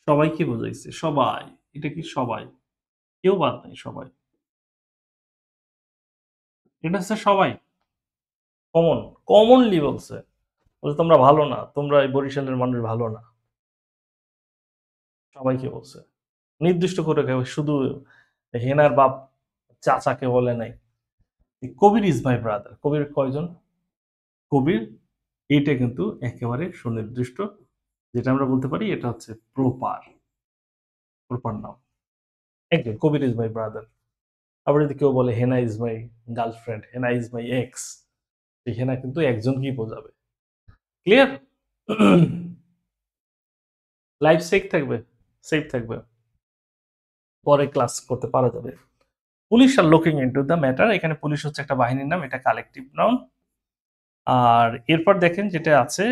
সবাইকে বোঝাইছে, সবাই। এটা কি সবাই? কেউ বাদ নাই, সবাই। এটা হচ্ছে সবাই, কমন, কমনলি বলছে। বলছে তোমরা ভালো না, তোমরা এই বরিশালের মানুষ ভালো না। সবাইকে বলছে। নির্দিষ্ট করে কেউ শুধু হেনার বাপ চাচাকে বলে নাই। কবির ইজ মাই ব্রাদার, কবির কয়জন? কবির, এইটা কিন্তু একেবারে সুনির্দিষ্ট, যেটা আমরা বলতে পারি এটা হচ্ছে প্রপার, প্রপার নাম। একজন, কবির ইজ মাই ব্রাদার। আবার যদি কেউ বলে Hena is my girlfriend, Hena is my ex, Hena কিন্তু একজনকেই বোঝাবে। ক্লিয়ার? লাইফ সেফ থাকবে, সেফ থাকবে, পরে ক্লাস করতে পারা যাবে। Police are looking into the matter, এখানে পুলিশ হচ্ছে একটা বাহিনীর নাম, এটা কালেকটিভ নাউন। আর এরপর দেখেন যেটা আছে,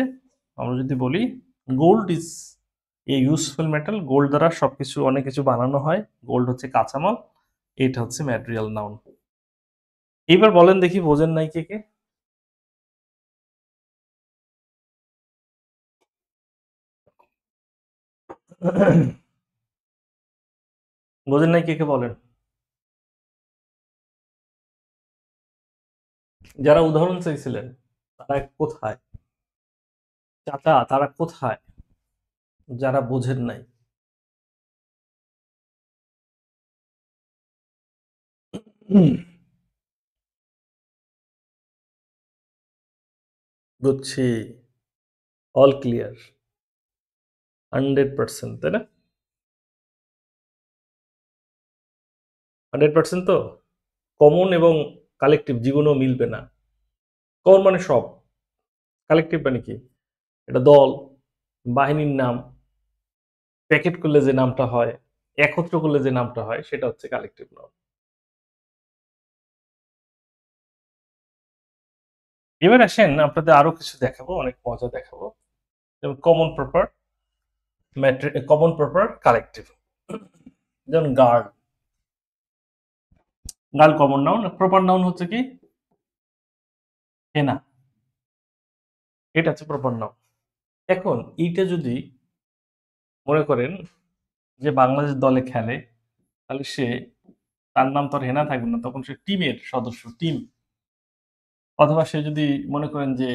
আমরা যদি বলি gold is a useful metal, gold দ্বারা সবকিছু, অনেক কিছু বানানো হয়, গোল্ড হচ্ছে কাঁচামাল, এটা হচ্ছে ম্যাটেরিয়াল নাউন। এবার বলেন দেখি, বোঝেন নাই কে কে? বোঝেন নাই কে কে বলেন? যারা উদাহরণ চাইছিলেন তারা কোথায়? চাচা তারা কোথায়? যারা বোঝেন নাই? বুঝছি, অল ক্লিয়ার, 100%, তাই না? 100% তো? কমন এবং কালেকটিভ জীবনেও মিলবে না। কমন মানে সব, কালেকটিভ মানে কি? এটা দল, বাহিনীর নাম, প্যাকেট করলে যে নামটা হয়, একত্র করলে যে নামটা হয়, সেটা হচ্ছে কালেকটিভ নাউন। এবার আসেন, আপনাদের আরো কিছু দেখাবো, অনেক মজা দেখাবো। যেমন common proper, common proper collective. যেমন guard, girl common noun, proper noun হচ্ছে কি? হেনা, এটা হচ্ছে প্রপার নাউন। এখন এইটা যদি মনে করেন যে বাংলাদেশ দলে খেলে, তাহলে সে, তার নাম তো আর হেনা থাকবে না, তখন সে টিমের সদস্য, টিম। অথবা সে যদি মনে করেন যে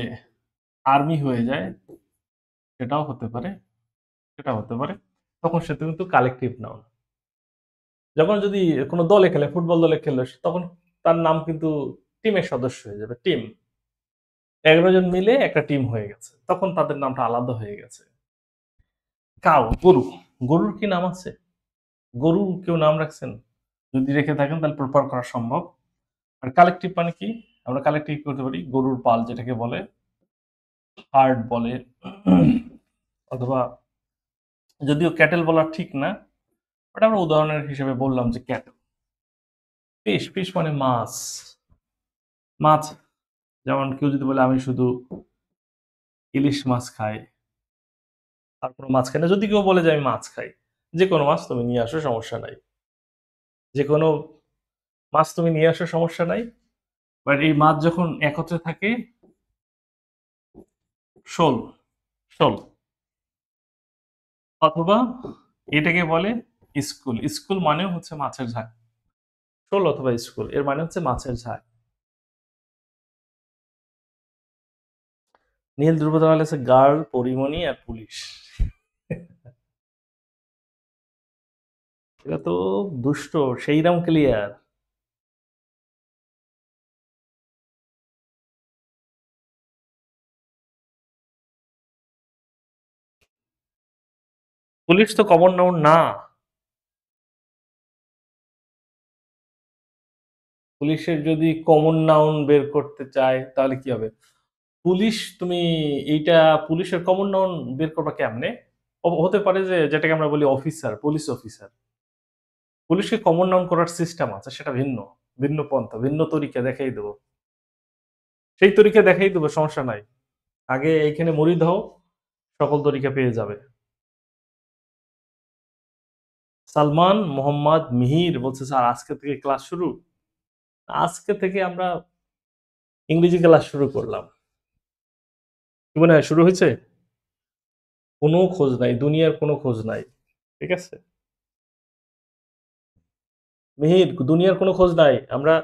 আর্মি হয়ে যায়, সেটাও হতে পারে, সেটাও হতে পারে, তখন সে কিন্তু কালেকটিভ নাউন। যখন যদি কোনো দলে খেলে, ফুটবল দলে খেললো, তখন তার নাম কিন্তু টিমের সদস্য হয়ে যাবে, টিম। 11 জন মিলে একটা টিম হয়ে গেছে, তখন তাদের নামটা আলাদা হয়ে গেছে। কাউ, গরু, গরুর কি নাম আছে? গরু কেউ নাম রাখছেন? যদি রেখে থাকেন তাহলে প্রপার করা সম্ভব। আর কালেকটিভ মানে কি? আমরা কালেকটিভ করতে পারি গরুর পাল, যেটাকে বলে হার্ড বলে, অথবা, যদিও ক্যাটেল বলা ঠিক না, বাট আমরা উদাহরণের হিসেবে বললাম যে ক্যাটেল। ফিশ, ফিশ মানে মাছ, মাছ। যেমন কেউ যদি বলে আমি শুধু ইলিশ মাছ খাই, আর কোনো মাছ খাই না, যদি কেউ বলে যে আমি মাছ খাই, যে কোনো মাছ তুমি নিয়ে আসো, সমস্যা নাই, যে কোনো মাছ তুমি নিয়ে আসো, সমস্যা নাই। বাট এই মাছ যখন একত্রে থাকে, শোল, শোল। অথবা এটাকে বলে স্কুল, স্কুল মানেও হচ্ছে মাছের ঝাঁক, শোল অথবা স্কুল এর মানে হচ্ছে মাছের ঝাঁক। নীল ধ্রুব তারা হচ্ছে গার্ল, পরিমণি আর পুলিশ। এটা তো দুষ্ট, সেইরাম ক্লিয়ার। পুলিশ তো কমন নাউন না। পুলিশের যদি কমন নাউন বের করতে চায় তাহলে কি হবে? পুলিশ, তুমি এইটা, পুলিশের কমন নাউন বের করবা কেমনে? হতে পারে যে যেটাকে আমরা বলি অফিসার, পুলিশ অফিসার। পুলিশকে কমন নাউন করার সিস্টেম আছে, সেটা ভিন্ন, ভিন্ন পন্থা, ভিন্ন তরিকা দেখাই দেবো। সেই তরিকা দেখাই দেবো, সমস্যা নাই। আগে এইখানে মুড়ি দাও, সকল তরিকা পেয়ে যাবে। সালমান মোহাম্মদ মিহির বলছে, স্যার আজকে থেকে ক্লাস শুরু। আজকে থেকে আমরা ইংরেজি ক্লাস শুরু করলাম। কি মনে হয় শুরু হয়েছে? কোনো খোঁজ নাই, দুনিয়ার কোনো খোঁজ নাই। ঠিক আছে মিহির, দুনিয়ার কোনো খোঁজ নাই। আমরা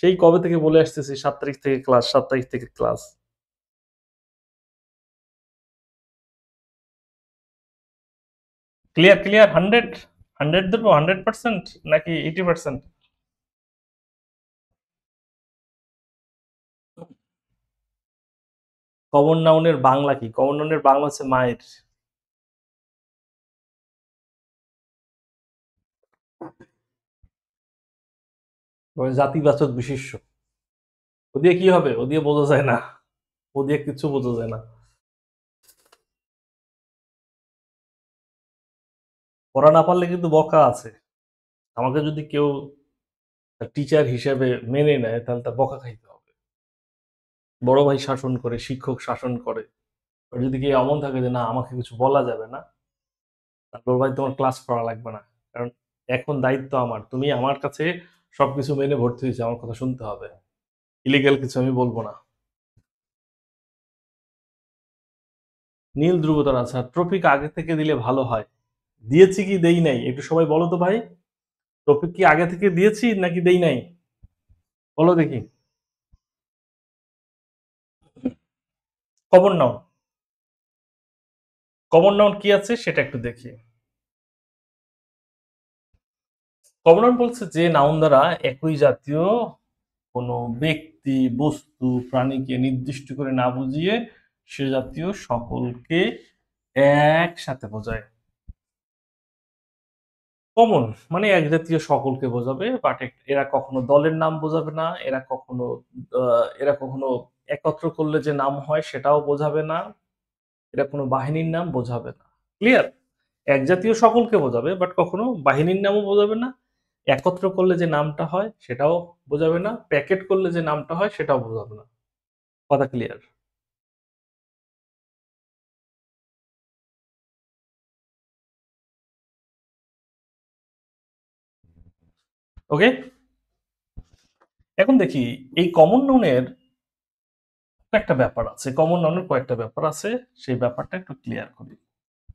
সেই কবে থেকে বলে আসতেছি 7 তারিখ থেকে ক্লাস, 7 তারিখ থেকে ক্লাস। ক্লিয়ার ক্লিয়ার 100, 100 দেবো, 100% নাকি 80%? কমন নাউনের বাংলা কি? কমন নাউনের বাংলা হচ্ছে মায়ের। জাতিবাচক বিশেষ্য। ও দিয়ে কি হবে? ও দিয়ে বোঝা যায় না। ও দিয়ে কিছু বোঝা যায় না। পড়া না পারলে কিন্তু বকা আছে। আমাকে যদি কেউ টিচার হিসেবে মেনে নেয় তাহলে তার বকা খাইতে হবে। বড় ভাই শাসন করে, শিক্ষক শাসন করে। আর যদি কেউ এমন থাকে যে না আমাকে কিছু বলা যাবে না, তারপর ভাই তোমার ক্লাস করা লাগবে না। কারণ এখন দায়িত্ব আমার। তুমি আমার কাছে সবকিছু মেনে ভর্তি হয়েছে, আমার কথা শুনতে হবে। ইলিগাল কিছু আমি বলবো না। নীল ধ্রুবতারা, আচ্ছা ট্রফিক আগে থেকে দিলে ভালো হয়। দিয়েছি কি দেই নাই একটু সবাই বলো তো ভাই। টপিক কি আগে থেকে দিয়েছি নাকি দেই নাই? বলো দেখি। কমন নাউন, কমন নাউন কি আছে সেটা একটু দেখি। কমন নাউন বলছে যে নাউন দ্বারা একই জাতীয় কোনো ব্যক্তি, বস্তু, প্রাণীকে নির্দিষ্ট করে না বুঝিয়ে সে জাতীয় সকলকে একসাথে বোঝায়। কমন মানে এক জাতীয় সকলকে বোঝাবে, বাট এরা কখনো দলের নাম বোঝাবে না, এরা কখনো একত্র করলে যে নাম হয় সেটাও বোঝাবে না, এরা কোনো বাহিনীর নাম বোঝাবে না। ক্লিয়ার? এক জাতীয় সকলকে বোঝাবে, বাট কখনো বাহিনীর নামও বোঝাবে না, একত্র করলে যে নামটা হয় সেটাও বোঝাবে না, প্যাকেট করলে যে নামটা হয় সেটাও বোঝাবে না। কথা ক্লিয়ার? ওকে, এখন দেখি এই কমন নাউনের কয়েকটা ব্যাপার আছে, কমন নাউনের কয়েকটা ব্যাপার আছে, সেই ব্যাপারটা একটু ক্লিয়ার করি।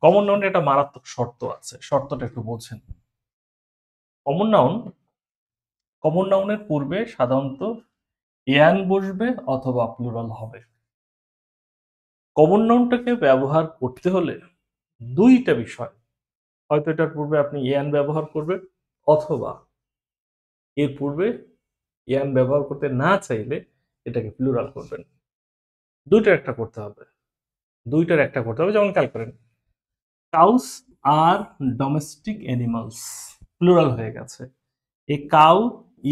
কমন নাউনের একটা মারাত্মক শর্ত আছে, শর্তটা একটু বোঝেন। কমন নাউন, কমন নাউনের পূর্বে সাধারণত এয়ান বসবে অথবা প্লুরাল হবে। কমন নাউনটাকে ব্যবহার করতে হলে দুইটা বিষয়, হয়তো এটার পূর্বে আপনি এয়ান ব্যবহার করবেন, অথবা এর পূর্বে এয়ান ব্যবহার করতে না চাইলে এটাকে প্লুরাল করবেন। দুইটার একটা করতে হবে, দুইটার একটা করতে হবে। যেমন খেয়াল করেন, কাউস আর ডোমেস্টিক অ্যানিমালস, প্লুরাল হয়ে গেছে। A cow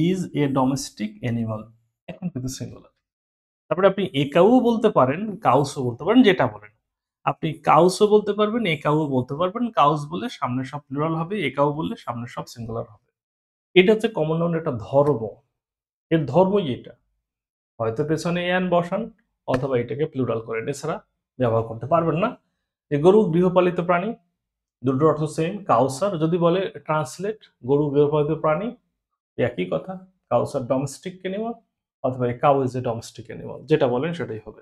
is a domestic animal, এখন কিন্তু সিঙ্গুলার। তারপরে আপনি এ কাউও বলতে পারেন, কাউসও বলতে পারেন, যেটা বলেন। আপনি কাউসও বলতে পারবেন, এ কাউও বলতে পারবেন। কাউস বলে সামনে সব প্লুরাল হবে, এ কাউ বললে সামনে সব সিঙ্গুলার হবে। এটা হচ্ছে কমন নাউনের একটা ধর্ম। এর ধর্মই এটা। হয়তো পেছনে এন বসান, অথবা এটাকে প্লুরাল করেন, এছাড়া ব্যবহার করতে পারবেন না। যে গরু গৃহপালিত প্রাণী, দুটোর অর্থ সেম। কাউসার যদি বলে ট্রান্সলেট গরু গৃহপালিত প্রাণী, একই কথা। কাউসার ডোমেস্টিক অ্যানিমাল, অথবা a cow is a domestic animal, যেটা বলেন সেটাই হবে।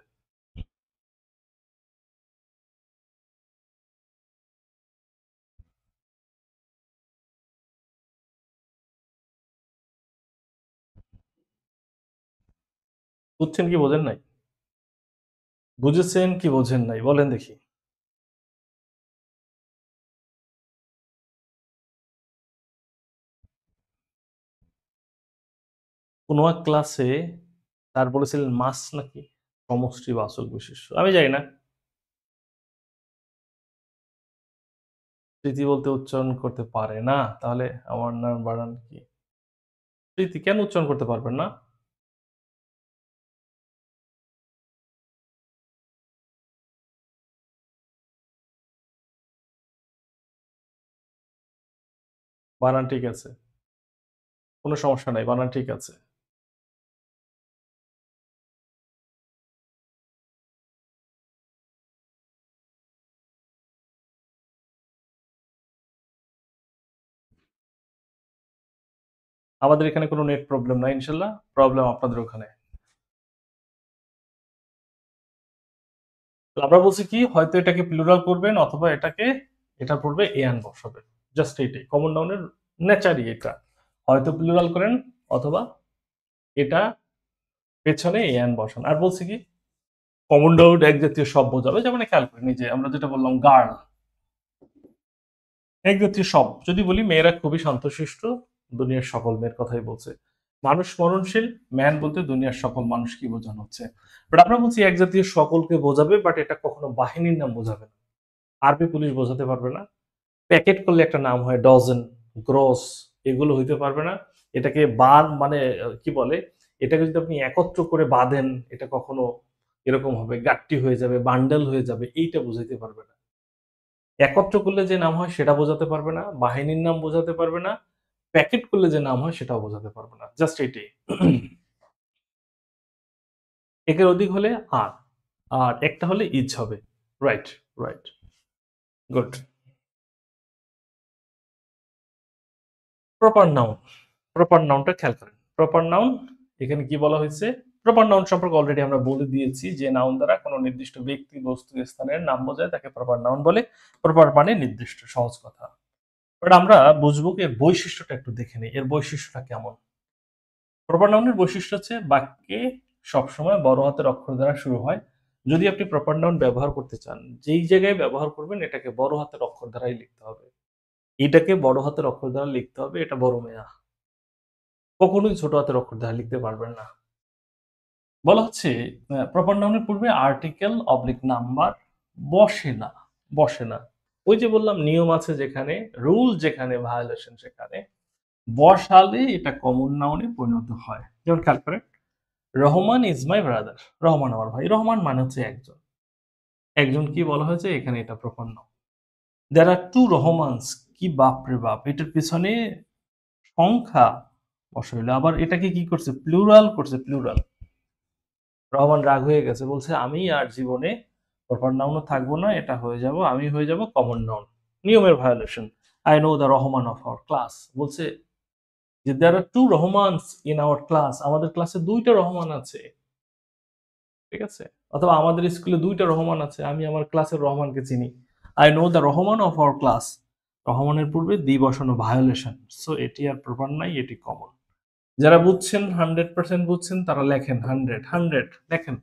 বুঝছেন কি বোঝেন নাই? বুঝেছেন কি বোঝেন নাই বলেন দেখি। কোন এক ক্লাসে স্যার বলেছিলেন মাস নাকি সমষ্টি বাচক বিশেষ্য, আমি জানি না। স্মৃতি বলতে উচ্চারণ করতে পারে না, তাহলে আমার নাম বানান কি? স্মৃতি কেন উচ্চারণ করতে পারবেন না? বানান ঠিক আছে, কোনো সমস্যা নাই, বানান ঠিক আছে। আমাদের এখানে কোনো নেট প্রবলেম নাই ইনশাল্লাহ, প্রবলেম আপনাদের ওখানে। তো আমরা বলছি কি, হয়তো এটাকে প্লুরাল করবেন অথবা এটার পূর্বে এন বসাবেন, জাস্ট এইটাই কমন নাউনের নেচারই এটা, হয়তো প্লুরাল করেন অথবা এটা পেছনে এন বসান। আর বলছি কি, কমন নাউন এক জাতীয় শব্দ বোঝাবে, যেমন খেয়াল করেন এই যে আমরা যেটা বললাম গার্ল, এক জাতীয় শব্দ। যদি বলি মেয়েরা খুবই শান্তশিষ্ট, দুনিয়ার সকল মেয়ের কথাই বলছে। মানুষ মরণশীল, ম্যান বলতে দুনিয়ার সকল মানুষ কি বোঝানো হচ্ছে। বাট আমরা বলছি এক জাতীয় সকলকে বোঝাবে, বাট এটা কখনো বাহিনীর নাম বোঝাবে না। আর্মি পুলিশ বোঝাতে পারবে না। প্যাকেট করলে একটা নাম হয় ডজন, গ্রস, এগুলো হইতে পারবে না। এটাকে বাঁধ মানে কি বলে, এটাকে যদি আপনি একত্র করে বাঁধেন, এটা কখনো এরকম হবে গাট্টি হয়ে যাবে, বান্ডেল হয়ে যাবে, এইটা বুঝাইতে পারবে না। একত্র করলে যে নাম হয় সেটা বোঝাতে পারবে না, বাহিনীর নাম বোঝাতে পারবে না, প্যাকেট করলে যে নাম হয় সেটাও বোঝাতে পারবে না, জাস্ট এটাই। একের অধিক হলে আর, আর একটা হলে ইজ হবে। Right, right, good. Proper noun, proper নাউনটা খেয়াল করেন। প্রপার নাউন এখানে কি বলা হয়েছে, প্রপার নাউন সম্পর্কে অলরেডি আমরা বলে দিয়েছি যে নাউন দ্বারা কোনো নির্দিষ্ট ব্যক্তি, বস্তু, স্থানের নাম বোঝায় তাকে প্রপার নাউন বলে। প্রপার মানে নির্দিষ্ট, সহজ কথা। বাট আমরা বুঝবো কি এর বৈশিষ্ট্যটা একটু দেখে নিই, এর বৈশিষ্ট্যটা কেমন। প্রপার নাউনের বৈশিষ্ট্য হচ্ছে বাক্যে সবসময় বড় হাতের অক্ষর দ্বারা শুরু হয়। যদি আপনি প্রপার নাউন ব্যবহার করতে চান, যেই জায়গায় ব্যবহার করবেন এটাকে বড় হাতের অক্ষর দ্বারাই লিখতে হবে। এটাকে বড় হাতের অক্ষর দ্বারা লিখতে হবে, এটা বড় মেয়া। কখনোই ছোট হাতের অক্ষর দ্বারা লিখতে পারবেন না। বলা হচ্ছে প্রপার নাউনের পূর্বে আর্টিকেল অবলিক নাম্বার বসে না, বসে না। ওই যে বললাম নিয়ম আছে যেখানে, রুল যেখানে, ভায়োলেশন সেখানে বসালে এটা কমন নাউনে পরিণত হয়। যেমন খেয়াল করেন, Rahman is my brother, Rahman আমার ভাই। রহমান মানে হচ্ছে একজন, একজন কি বলা হয়েছে এখানে, এটা proper noun. There are two Rahman's, কি বাপ রে বাপ, এটার পিছনে সংখ্যা বসাইলো, আবার এটাকে কি করছে, প্লুরাল করছে, প্লুরাল। রহমান রাগ হয়ে গেছে, বলছে আমি আর জীবনে প্রপার নাউনও থাকবো না, এটা হয়ে যাব, আমি হয়ে যাব কমন নাউন। নিয়মের violation. I know the Rahman of our class, বলছে যে there are two Rahmans in our class, আমাদের ক্লাসে দুইটা রহমান আছে, ঠিক আছে। অথবা আমাদের স্কুলে দুইটা রহমান আছে, আমি আমার ক্লাসের রহমানকে চিনি। I know the Rahman of our class, রহমানের পূর্বে দি বসানো, ভায়োলেশন। সো এটি আর প্রপার নাই, এটি কমন। যারা বুঝছেন 100% বুঝছেন তারা লেখেন 100 লেখেন।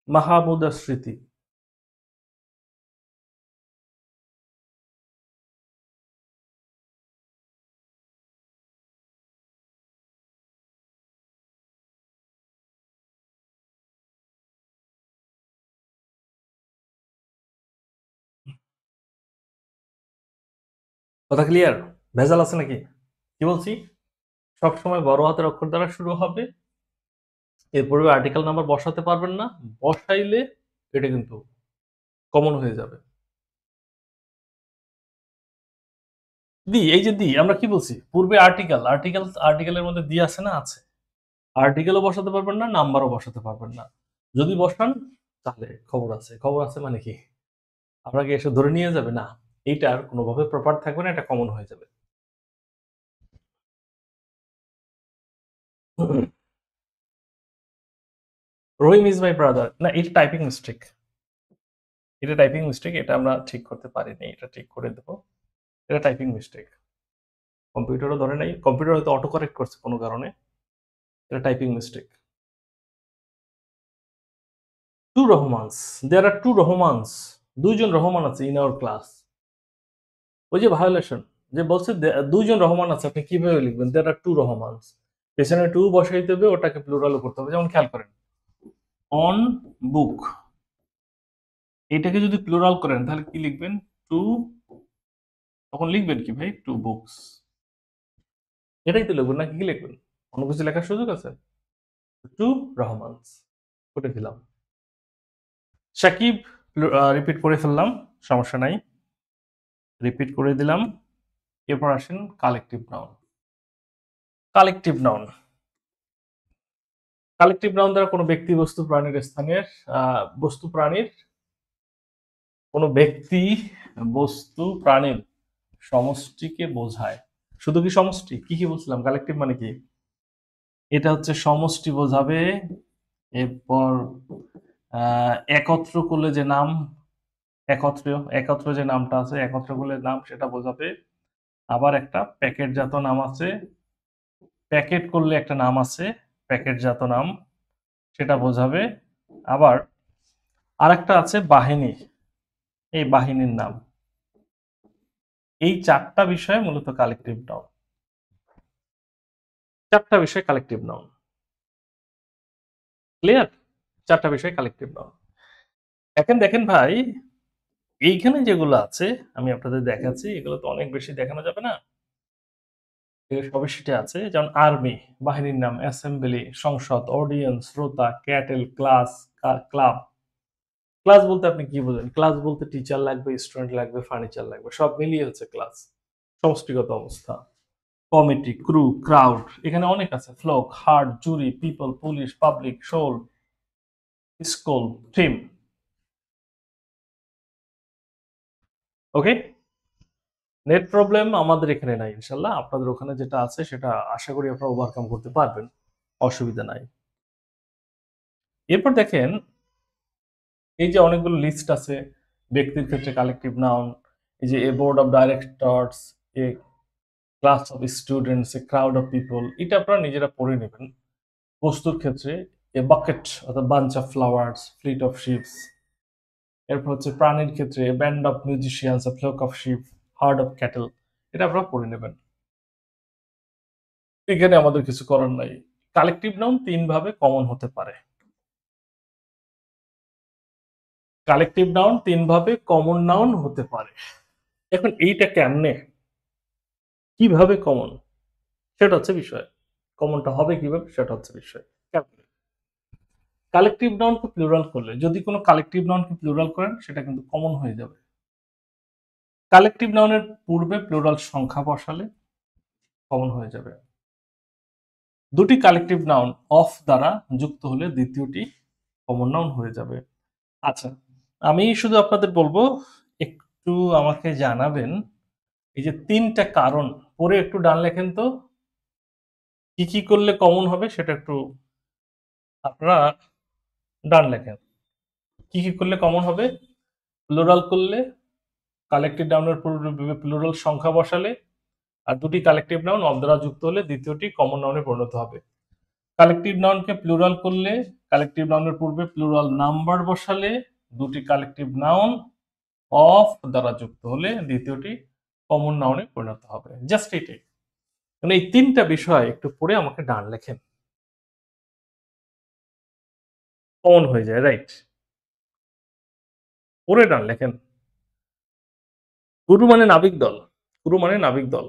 মাহমুদা স্মৃতি। কথা ক্লিয়ার? ভেজাল আছে নাকি? কি বলছি, সবসময় বড় হাতের অক্ষর দ্বারা শুরু হবে, এর পূর্বে আর্টিকেল নাম্বার বসাতে পারবেন না, বসাইলে এটা কিন্তু কমন হয়ে যাবে। দি, এই যে দি, আমরা কি বলছি পূর্বে আর্টিকেল, আর্টিকেলের মধ্যে দি আছে না, আছে। আর্টিকেলও বসাতে পারবেন না, নাম্বারও বসাতে পারবেন না। যদি বসান তাহলে খবর আছে। খবর আছে মানে কি, আপনাকে এসে ধরে নিয়ে যাবে না, এইটার কোনোভাবে প্রপার থাকবে না, এটা কমন হয়ে যাবে। রহিম ইজ মাই ব্রাদার, না এটা টাইপিং মিস্টেক, এটা টাইপিং মিস্টেক, এটা আমরা ঠিক করতে পারিনি, এটা ঠিক করে দেবো। এটা টাইপিং মিস্টেক, কম্পিউটারও ধরে নাই, কম্পিউটার হয়তো অটো কারেক্ট করছে কোনো কারণে, এটা typing mistake. Two Rahman's, there are two Rahman's, দুইজন রহমান আছে ইন আওয়ার ক্লাস। ওই যে ভায়োলেশন, যে বলছে দুইজন রহমান আছে, আপনি কিভাবে লিখবেন দেয়ার আর টু রহমানস, পেছনে টু বসাইতে হবে, ওটাকে প্লুরালও করতে হবে। যেমন খেয়াল করেন, অন বুক, এটাকে যদি প্লুরাল করেন তাহলে কি লিখবেন, টু, তখন লিখবেন কি ভাই, টু বুকস, এটাই তো লিখবেন, নাকি কি লিখবেন, অন্য কিছু লেখার সুযোগ আছে? টু রহমানস করে দিলাম। সাকিব, রিপিট করে ফেললাম, সমস্যা নাই, রিপিট করে দিলাম। এরপর আসেন collective noun. Collective noun, collective noun দ্বারা কোনো ব্যক্তি, বস্তু, প্রাণীর, স্থানের বস্তু, প্রাণীর কোনো ব্যক্তি, বস্তু, প্রাণীর সমষ্টিকে বোঝায়। শুধু কি সমষ্টি? কি কি বলছিলাম? কালেকটিভ মানে কি? এটা হচ্ছে সমষ্টি বোঝাবে। এরপর একত্র করলে যে নাম, একত্র যে নামটা আছে, একত্র করলে নাম সেটা বোঝাবে। আবার একটা প্যাকেটজাত নাম আছে, প্যাকেট করলে একটা নাম আছে, প্যাকেটজাত নাম, সেটা বোঝাবে। আবার আরেকটা আছে বাহিনী, এই বাহিনীর নাম। এই ৪ টা বিষয় মূলত কালেকটিভ নাউন। ৪ টা বিষয় কালেকটিভ নাউন। ক্লিয়ার? ৪ টা বিষয় কালেকটিভ নাউন। এখন দেখেন ভাই, এইখানে যেগুলো আছে আমি আপনাদের দেখাচ্ছি, এগুলো তো অনেক বেশি দেখানো যাবে না। সবই সেটা আছে, যেমন আর্মি বাহিনীর নাম, অ্যাসেম্বলি সংসদ, অডিয়েন্স শ্রোতা, ক্যাটেল ক্লাস, ক্লাব। ক্লাস বলতে আপনি কি বোঝেন? ক্লাস বলতে টিচার লাগবে, স্টুডেন্ট লাগবে, ফার্নিচার লাগবে, সব মিলিয়ে হচ্ছে ক্লাস, সমষ্টিগত অবস্থা। কমিটি, ক্রু, ক্রাউড, এখানে অনেক আছে। Flock, herd, jury, people, police, public, soul, school, team. Okay, net problem আমাদের এখানে নাই ইনশাল্লাহ। আপনাদের ওখানে যেটা আছে সেটা আশা করি আপনারা ওভারকাম করতে পারবেন, অসুবিধা নাই। এরপর দেখেন, এই যে অনেকগুলো লিস্ট আছে ব্যক্তির ক্ষেত্রে কালেকটিভ নাউন, এই যে a board of directors, a class of students, a crowd of people, এটা আপনারা নিজেরা পড়ে নেবেন। বস্তুর ক্ষেত্রে এ বাকেট অর্থাৎ bunch of flowers, fleet of ships. এরপর হচ্ছে প্রাণীর ক্ষেত্রে a band of musicians, a flock of sheep, herd of cattle. এটা আপনারা পড়ে নেবেন। এখানে আমাদের কিছু করার নাই। কালেকটিভ নাউন ৩ ভাবে কমন হতে পারে। কালেকটিভ নাউন ৩ ভাবে কমন নাউন হতে পারে। এখন এইটা কেমনে, কিভাবে কমন, সেটা হচ্ছে বিষয়। কমনটা হবে কিভাবে সেটা হচ্ছে বিষয়। কালেকটিভ নাউনকে প্লুরাল করলে, যদি কোনো কালেকটিভ নাউনকে প্লুরাল করেন সেটা কিন্তু কমন হয়ে যাবে। কালেকটিভ নাউনের পূর্বে প্লুরাল সংখ্যা বসালে কমন হয়ে যাবে। দুটি কালেকটিভ নাউন অফ দ্বারা যুক্ত হলে দ্বিতীয়টি কমন নাউন হয়ে যাবে। আচ্ছা, আমি শুধু আপনাদের বলবো, একটু আমাকে জানাবেন এই যে ৩টা কারণ পরে একটু ডান লেখেন তো, কি কি করলে কমন হবে সেটা একটু আপনারা ডান লেখেন। কি কি করলে কমন হবে? প্লুরাল করলে, কালেকটিভ নাউনের পূর্বে প্লুরাল সংখ্যা বসালে, আর দুটি কালেকটিভ নাউন অফ দ্বারা যুক্ত হলে দ্বিতীয়টি কমন নাউনে পরিণত হবে। কালেকটিভ নাউনকে প্লুরাল করলে, কালেকটিভ নাউনের পূর্বে প্লুরাল নাম্বার বসালে, দুটি কালেকটিভ নাউন অফ দ্বারা যুক্ত হলে দ্বিতীয়টি কমন নাউনে পরিণত হবে। জাস্ট এটাই। মানে এই ৩টা বিষয় একটু পড়ে আমাকে ডান লেখেন, কমন হয়ে যায়, রাইট? পড়ে ডান লেখেন। গুরু মানে নাবিক দল, গুরু মানে নাবিক দল।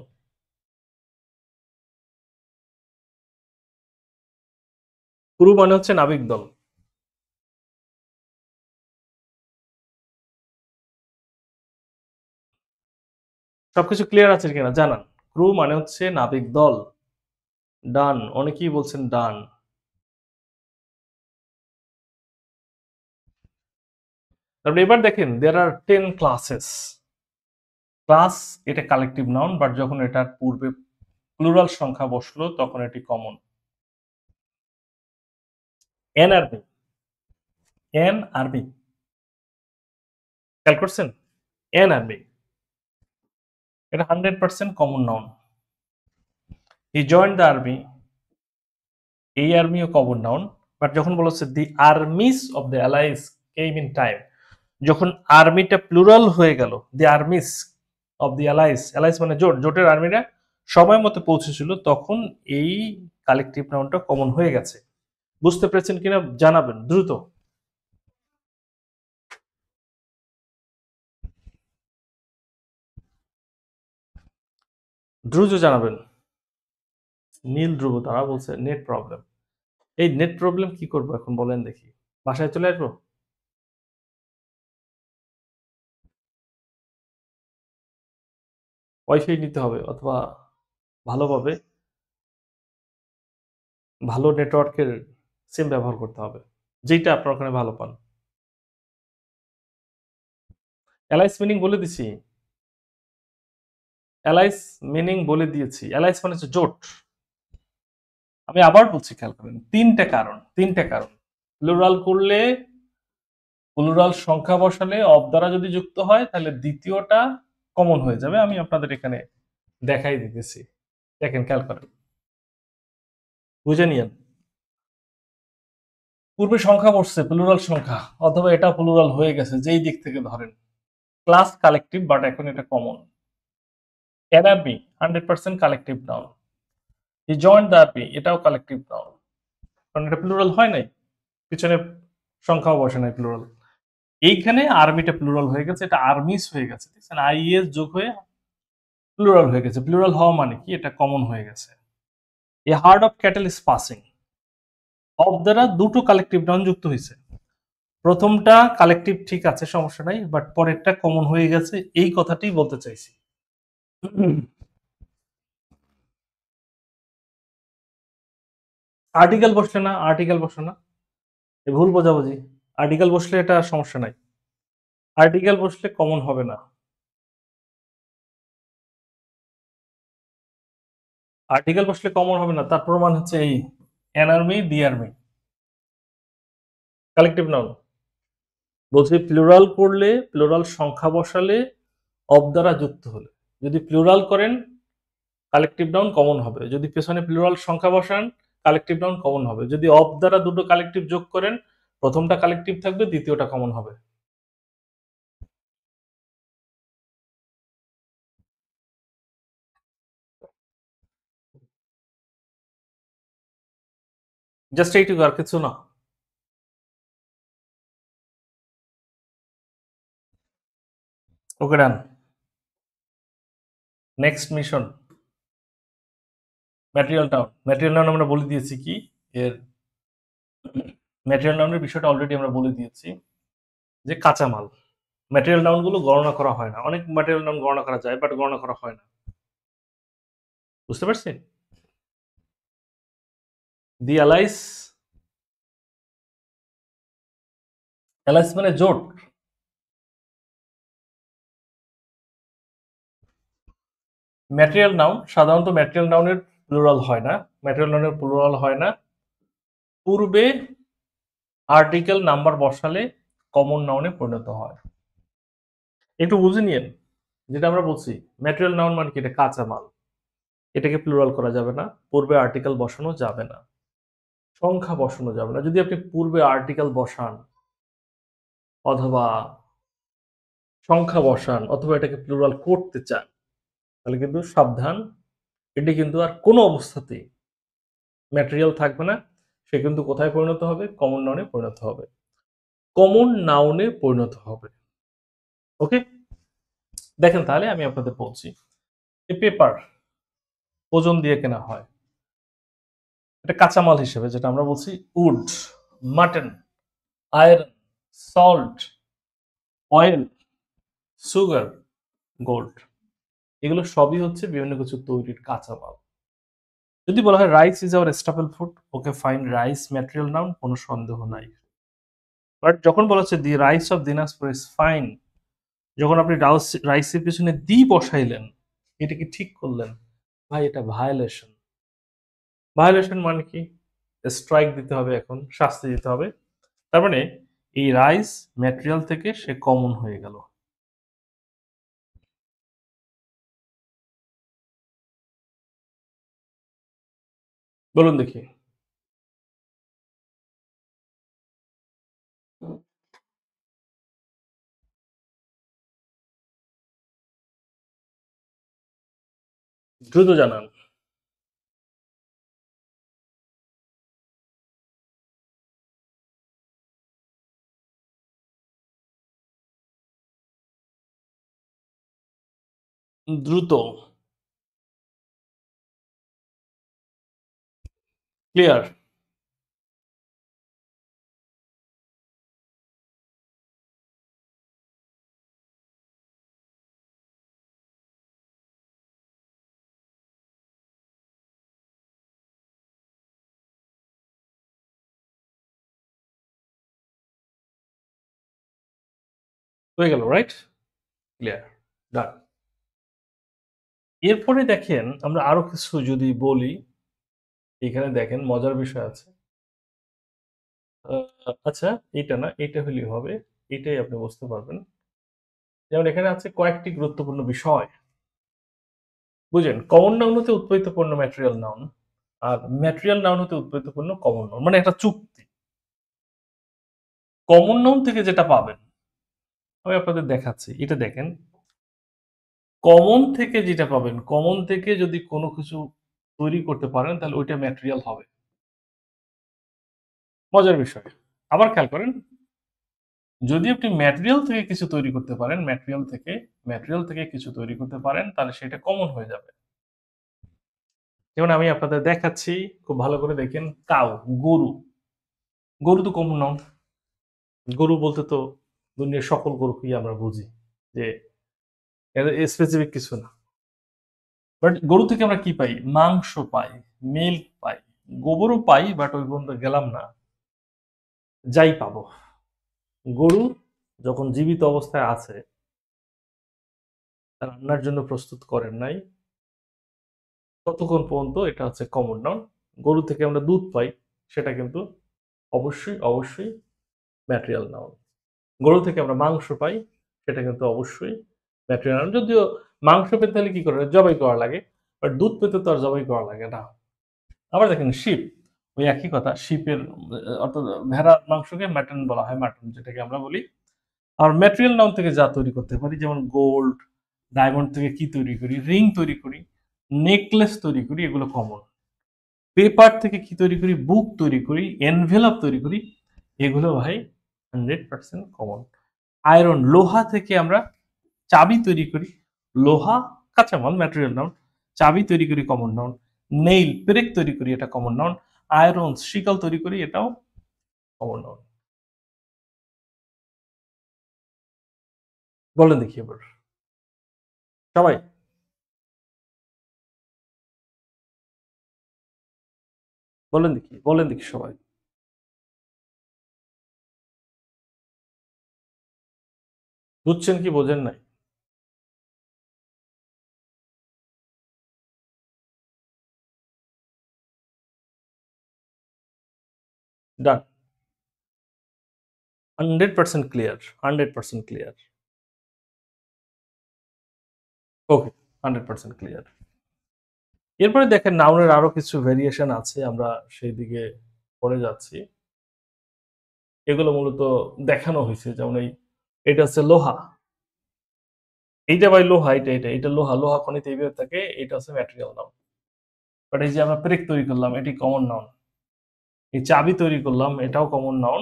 গুরু মানে হচ্ছে নাবিক দল। সবকিছু ক্লিয়ার আছে কিনা জানান। ক্রু মানে হচ্ছে নাবিক দল। ডান, অনেকেই বলছেন ডান। তারপরে এবার দেখেন, there are 10 classes। ক্লাস এটা কালেকটিভ নাউন, বাট যখন এটার পূর্বে প্লুরাল সংখ্যা বসলো তখন এটি common. An army, an army, খেয়াল করছেন? এন আর্মি এটা 100% common noun. He joined the army, এই আর্মিও কমন নাউন। বাট যখন বলা হচ্ছে the armies of the allies came in time, যখন আর্মিটা প্লুরাল হয়ে গেল, the armies of the allies, allies মানে জোট, জোটের আর্মিরা সময় মতো পৌঁছেছিল, তখন এই কালেকটিভ নাউনটা কমন হয়ে গেছে। বুঝতে পেরেছেন কিনা জানাবেন দ্রুত। দ্রুত জানাবেন। নীল ধ্রুব তারা বলছে নেট প্রবলেম। এই নেট প্রবলেম কি করবো এখন বলেন দেখি? বাসায় চলে আসবো? ওয়াইফাই নিতে হবে, অথবা ভালোভাবে ভালো নেটওয়ার্কের সিম ব্যবহার করতে হবে, যেটা আপনার ওখানে ভালো পান। অ্যালাইস মিনিং বলে দিছি, অ্যালাইস মিনিং বলে দিয়েছি। অ্যালাইস মানে হচ্ছে জোট। আমি আবার বলছি, খেয়াল করেন, তিনটে কারণ। প্লুরাল করলে, প্লুরাল সংখ্যা বসালে অব দ্বারা যদি যুক্ত হয় তাহলে দ্বিতীয়টা কমন হয়ে যাবে। আমি আপনাদের এখানে দেখাই দিতেছি, দেখেন, খেয়াল করেন, বুঝে নিয়েন। পূর্বে সংখ্যা বসছে, প্লুরাল সংখ্যা, অথবা এটা প্লুরাল হয়ে গেছে, যেই দিক থেকে ধরেন। ক্লাস কালেকটিভ, বাট এখন এটা common. NRB 100% collective noun. He joined the আরবি, এটাও কালেকটিভ নাউন, কারণ এটা প্লুরাল হয় নাই, পিছনে সংখ্যাও বসে নাই প্লুরাল। এইখানে আর্মিটা প্লুরাল হয়ে গেছে, এটা আর্মিস হয়ে গেছে, দেখছেন, আইএস যোগ হয়ে প্লুরাল হয়ে গেছে। প্লুরাল হওয়া মানে কি, এটা কমন হয়ে গেছে। A herd of cattle is passing, of দ্বারা দুটো কালেকটিভ নাউন যুক্ত হয়েছে। প্রথমটা কালেকটিভ, ঠিক আছে, সমস্যা নাই, বাট পরেরটা কমন হয়ে গেছে, এই কথাটাই বলতে চাইছি। আর্টিকেল বসলে না, আর্টিকেল বসে না, এ ভুল বোঝাবুঝি। আর্টিকেল বসলে এটা সমস্যা নাই, আর্টিকেল বসলে কমন হবে না। আর্টিকেল বসলে কমন হবে না, তার প্রমাণ হচ্ছে এই N army, the army, collective noun. বলছি প্লুরাল করলে, প্লুরাল সংখ্যা বসালে, অব দ্বারা যুক্ত হলে, যদি প্লুরাল করেন কালেকটিভ নাউন কমন হবে, যদি পেছনে প্লুরাল সংখ্যা বসান কালেকটিভ নাউন কমন হবে, যদি অব দ্বারা দুটো কালেকটিভ যোগ করেন প্রথমটা কালেকটিভ থাকবে, দ্বিতীয়টা কমন হবে। জাস্ট এইটুকু, আর কিছু না। Okay, done. Next mission, material noun. Material noun আমরা বলে দিয়েছি কি এর, ম্যাটেরিয়াল নাউনের বিষয়টা অলরেডি আমরা বলে দিয়েছি, যে কাঁচামাল। ম্যাটেরিয়াল নাউন গুলো গণনা করা হয় না, অনেক ম্যাটেরিয়াল নাউন গণনা করা যায়, বাট গণনা করা হয় না। বুঝতে পারছি? দি অ্যালাইস, অ্যালাইস মানে জোট। ম্যাটেরিয়াল নাউন, সাধারণত ম্যাটেরিয়াল নাউনের প্লুরাল হয় না, ম্যাটেরিয়াল নাউনের প্লুরাল হয় না। পূর্বে আর্টিকেল নাম্বার বসালে কমন নাউনে পরিণত হয়। একটু বুঝে নিয়েন, যেটা আমরা বলছি ম্যাটেরিয়াল নাউন মানে কি, এটা কাঁচামাল, এটাকে প্লুরাল করা যাবে না, পূর্বে আর্টিকেল বসানো যাবে না, সংখ্যা বসানো যাবে না। যদি আপনি পূর্বে আর্টিকেল বসান অথবা সংখ্যা বসান অথবা এটাকে প্লুরাল করতে চান, তাহলে কিন্তু সাবধান, এটি কিন্তু আর কোনো অবস্থাতেই ম্যাটেরিয়াল থাকবে না, সে কিন্তু কোথায় পরিণত হবে, কমন নাউনে পরিণত হবে, কমন নাউনে পরিণত হবে। ওকে, দেখেন তাহলে আমি আপনাদের বলছি, এই পেপার ওজন দিয়ে কেনা হয়, এটা কাঁচামাল হিসেবে, যেটা আমরা বলছি wood, mutton, iron, salt, oil, sugar, gold, এগুলো সবই হচ্ছে বিভিন্ন কিছু তৈরির কাঁচামাল। যদি বলা হয় rice is our staple food, okay fine, rice material noun, কোনো সন্দেহ নাই। বাট যখন বলা হচ্ছে the rice of Dinajpur is fine, যখন আপনি রাইসের পিছনে দি বসাইলেন, এটা কি ঠিক করলেন? ভাই, এটা ভায়োলেশন। ভায়োলেশন মানে কি, স্ট্রাইক দিতে হবে, এখন শাস্তি দিতে হবে। তার মানে এই রাইস ম্যাটেরিয়াল থেকে সে কমন হয়ে গেল। বলুন দেখি। দ্রুত জানান। দ্রুত, ক্লিয়ার। হয়ে গেল, রাইট? ক্লিয়ার, ডান। এরপরে দেখেন আমরা আরো কিছু যদি বলি, এখানে দেখেন মজার বিষয় আছে। আ আচ্ছা, এটা না, এটা হইলেই হবে। এটাই আপনি বুঝতে পারবেন। যেমন এখানে আছে কয়েকটি গুরুত্বপূর্ণ বিষয়। বুঝেন? কমন নাউন হতে উৎপাদিত পণ্য ম্যাটেরিয়াল নাউন। আর ম্যাটেরিয়াল নাউন হতে উৎপাদিত পণ্য কমন নাউন। মানে একটা চুক্তি। কমন নাউন থেকে যেটা পাবেন, আমি আপনাদের দেখাচ্ছি। এটা দেখেন। কমন থেকে যেটা পাবেন, কমন থেকে যদি কোন কিছু তৈরি করতে পারেন তাহলে ওইটা ম্যাটেরিয়াল হবে। মজার বিষয়। আবার খেয়াল করেন, যদি আপনি ম্যাটেরিয়াল থেকে কিছু তৈরি করতে পারেন তাহলে সেটা কমন হয়ে যাবে। যেমন আমি আপনাদের দেখাচ্ছি, খুব ভালো করে দেখেন, কাউ, গরু। গরু তো কমন নাউন। গরু বলতে তো দুনিয়ার সকল গরুকেই আমরা বুঝি। যে এটা স্পেসিফিক কিছু না। বাট গরু থেকে আমরা কি পাই? মাংস পাই, মিল্ক পাই, গোবরও পাই, বাট ওই পর্যন্ত গেলাম না। যাই পাবো। গরু যখন জীবিত অবস্থায় আছে, রান্নার জন্য প্রস্তুত করেন নাই, ততক্ষণ পর্যন্ত এটা হচ্ছে কমন নাউন। গরু থেকে আমরা দুধ পাই, সেটা কিন্তু অবশ্যই ম্যাটেরিয়াল নাউন। গরু থেকে আমরা মাংস পাই, সেটা কিন্তু অবশ্যই ম্যাটেরিয়াল নাউন। যদিও মাংস পেতে হলে কি করে? জবাই করা লাগে। বাট দুধ পেতে তো আর জবাই করা লাগে না। আবার দেখেন শিপ, ওই একই কথা। শিপের অর্থাৎ ভেড়ার মাংসকে মাটন বলা হয়, মাটন যেটাকে আমরা বলি। আর ম্যাটেরিয়াল নাউন থেকে যা তৈরি করতে পারি, যেমন গোল্ড, ডায়মন্ড থেকে কি তৈরি করি? রিং তৈরি করি, নেকলেস তৈরি করি, এগুলো কমন। পেপার থেকে কি তৈরি করি? বুক তৈরি করি, এনভেলপ তৈরি করি, এগুলো ভাই 100% কমন। আয়রন, লোহা থেকে আমরা চাবি তৈরি করি। লোহা কাঁচামাল, ম্যাটেরিয়াল নাউন। চাবি তৈরি করি, কমন নাউন। নেইল, পেরেক তৈরি করি, এটা কমন নাউন। আয়রন, শিকল তৈরি করি, এটাও কমন নাউন। বলেন দেখি এবার সবাই, বলেন দেখি সবাই। বুঝছেন কি বোঝেন নাই? ডান। 100% ক্লিয়ার, 100% ক্লিয়ার। ওকে, 100% ক্লিয়ার। এরপরে দেখেন নাউনের আরো কিছু ভেরিয়েশন আছে। আমরা সেই দিকে পড়ে যাচ্ছি। এগুলো মূলত দেখানো হইছে। যেমন এটা হচ্ছে লোহা। এইটা ভাই লোহা, এটা লোহা। লোহা খনিতে এইভাবে থাকে। এটা হচ্ছে ম্যাটেরিয়াল নাউন। বাট এই যে আমরা পেরেক তৈরি করলাম, এটি কমন নাউন। এই চাবি তৈরি করলাম, এটাও কমন নাউন।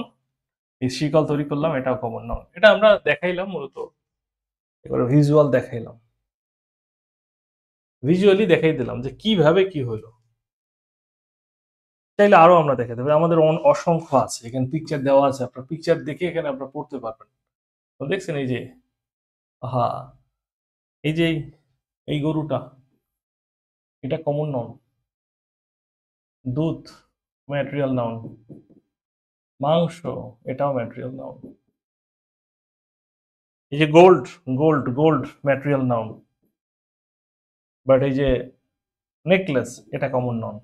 এই শিকল তৈরি করলাম, এটাও কমন নাউন। এটা আমরা দেখাইলাম মূলত। এবারে ভিজুয়াল দেখাইলাম। ভিজুয়ালি দেখাই দিলাম যে কিভাবে কি হইল। চাইলে আরো আমরা দেখাতে পারি। আমাদের অসংখ্য আছে। এখানে পিকচার দেওয়া আছে। আপনার পিকচার দেখে এখানে আপনারা পড়তে পারবেন। তো দেখছেন এই যে, হ্যাঁ, এই যে এই গরুটা, এটা কমন নাউন। দুধ, ম্যাটেরিয়াল নাউন। মাংস, এটাও ম্যাটেরিয়াল নাউন। এই যে গোল্ড ম্যাটেরিয়াল নাউন। বাট এই যে নেকলেস, এটা কমন নাউন।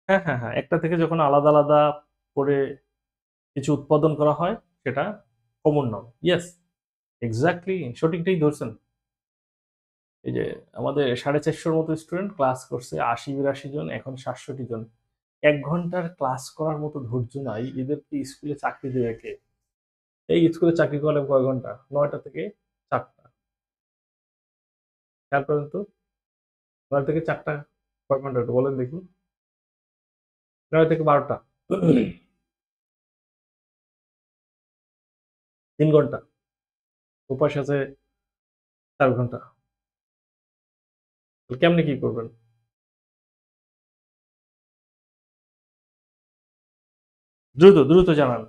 হ্যাঁ। একটা থেকে যখন আলাদা করে কিছু উৎপাদন করা হয়, সেটা কমন নাউন। ইয়েস, এক্সাক্টলি সঠিকটাই ধরছেন। এই যে আমাদের 450 মতো স্টুডেন্ট ক্লাস করছে, ৮০-৮২ জন, এখন ৬৭ জন। ১ ঘন্টার ক্লাস করার মতো ধৈর্য নাই। এদেরকে স্কুলে চাকরি দেবে কে? এই স্কুলে চাকরি করলে কয় ঘন্টা? ৯টা থেকে ৪টা। খেয়াল করেন তো, ৯ থেকে ৪টা কয় ঘন্টা একটু বলেন দেখি? ৯ থেকে ১২টা। ৩ ঘন্টা। উপাস আছে ৪ ঘন্টা। কেমনে কি করবেন? দ্রুত জানান।